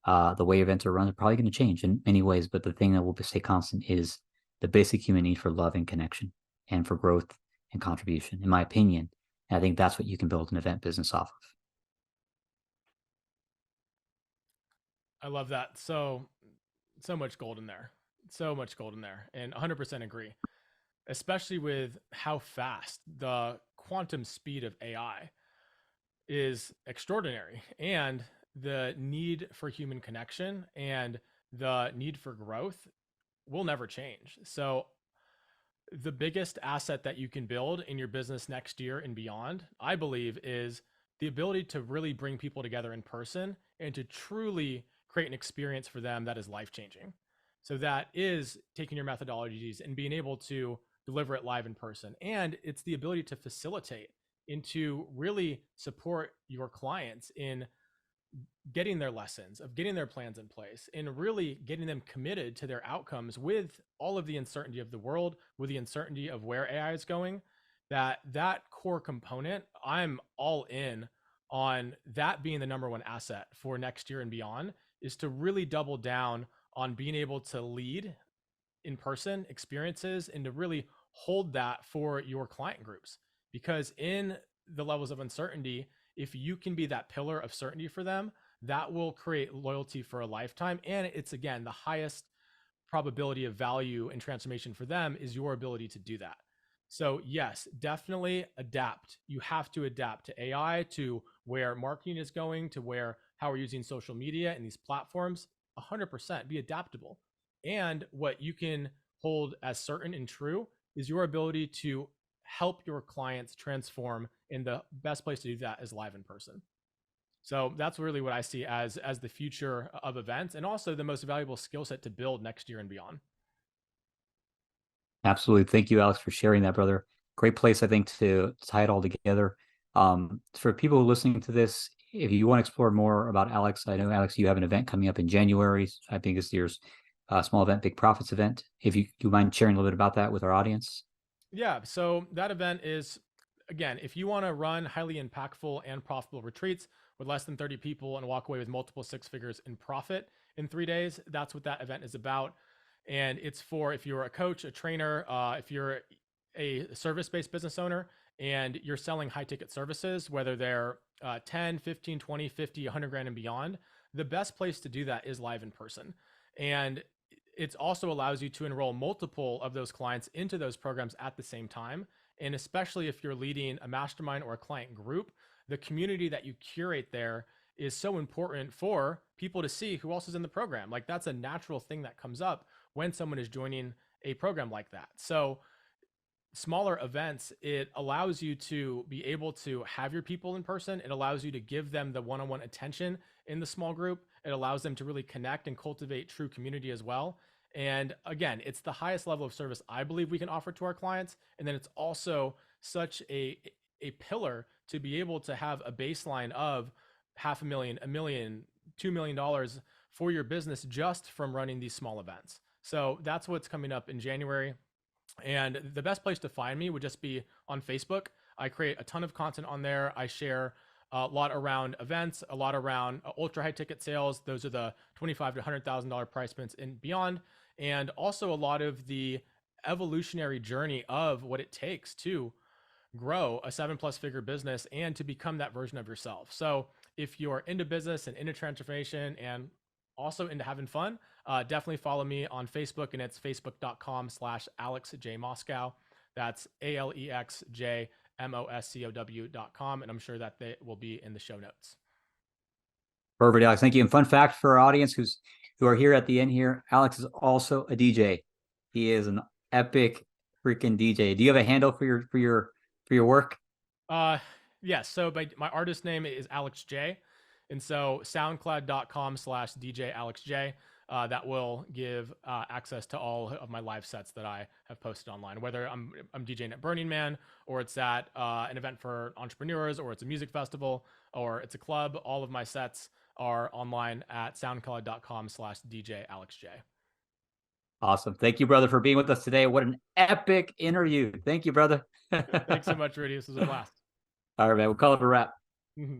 The way events are run are probably going to change in many ways, but the thing that will stay constant is the basic human need for love and connection and for growth and contribution, in my opinion. And I think that's what you can build an event business off of. I love that. So much gold in there. So much gold in there. And 100% agree, especially with how fast the quantum speed of AI is extraordinary, and the need for human connection and the need for growth will never change. So the biggest asset that you can build in your business next year and beyond, I believe, is the ability to really bring people together in person and to truly create an experience for them that is life changing. So that is taking your methodologies and being able to deliver it live in person. And it's the ability to facilitate and to really support your clients in getting their lessons, of getting their plans in place, and really getting them committed to their outcomes with all of the uncertainty of the world, with the uncertainty of where AI is going. That core component, I'm all in on that being the number one asset for next year and beyond, is to really double down on being able to lead in person experiences and to really hold that for your client groups. Because in the levels of uncertainty, if you can be that pillar of certainty for them, that will create loyalty for a lifetime. And it's, again, the highest probability of value and transformation for them is your ability to do that. So, yes, definitely adapt. You have to adapt to AI, to where marketing is going, to where how we're using social media and these platforms. 100% be adaptable. And what you can hold as certain and true is your ability to help your clients transform. And the best place to do that is live in person. So that's really what I see as the future of events, and also the most valuable skill set to build next year and beyond. Absolutely. Thank you, Alex, for sharing that, brother. Great place, I think, to tie it all together. For people listening to this, if you want to explore more about Alex, I know, Alex, you have an event coming up in January. I think it's year's small event, big profits event. If you do you mind sharing a little bit about that with our audience? Yeah. So that event is, again, if you want to run highly impactful and profitable retreats with less than 30 people and walk away with multiple six figures in profit in 3 days, that's what that event is about. And it's for if you're a coach, a trainer, if you're a service based business owner and you're selling high ticket services, whether they're 10, 15, 20, 50, 100 grand and beyond, the best place to do that is live in person. And it also allows you to enroll multiple of those clients into those programs at the same time. And especially if you're leading a mastermind or a client group, the community that you curate there is so important for people to see who else is in the program. Like, that's a natural thing that comes up when someone is joining a program like that. So smaller events, it allows you to be able to have your people in person. It allows you to give them the one-on-one attention in the small group. It allows them to really connect and cultivate true community as well. And again, it's the highest level of service I believe we can offer to our clients. And then it's also such a pillar to be able to have a baseline of 500,000, a million, $2 million for your business just from running these small events. So that's what's coming up in January. And the best place to find me would just be on Facebook. I create a ton of content on there. I share a lot around events, a lot around ultra high ticket sales. Those are the $25,000 to $100,000 price points and beyond. And also a lot of the evolutionary journey of what it takes to grow a 7+ figure business and to become that version of yourself. So if you're into business and into transformation and also into having fun, definitely follow me on Facebook, and it's facebook.com/AlexJMoscow. That's AlexJMoscow.com. And I'm sure that they will be in the show notes. Perfect, Alex. Thank you. And fun fact for our audience who are here at the end here, Alex is also a DJ. He is an epic freaking DJ. Do you have a handle for your work? Yes. So my artist name is Alex J. And so soundcloud.com/DJ Alex J. That will give access to all of my live sets that I have posted online, whether I'm DJing at Burning Man, or it's at an event for entrepreneurs, or it's a music festival, or it's a club. All of my sets are online at soundcloud.com/DJ Alex J. Awesome. Thank you, brother, for being with us today. What an epic interview. Thank you, brother. Thanks so much, Rudy. This was a blast. All right, man. We'll call it a wrap. Mm-hmm.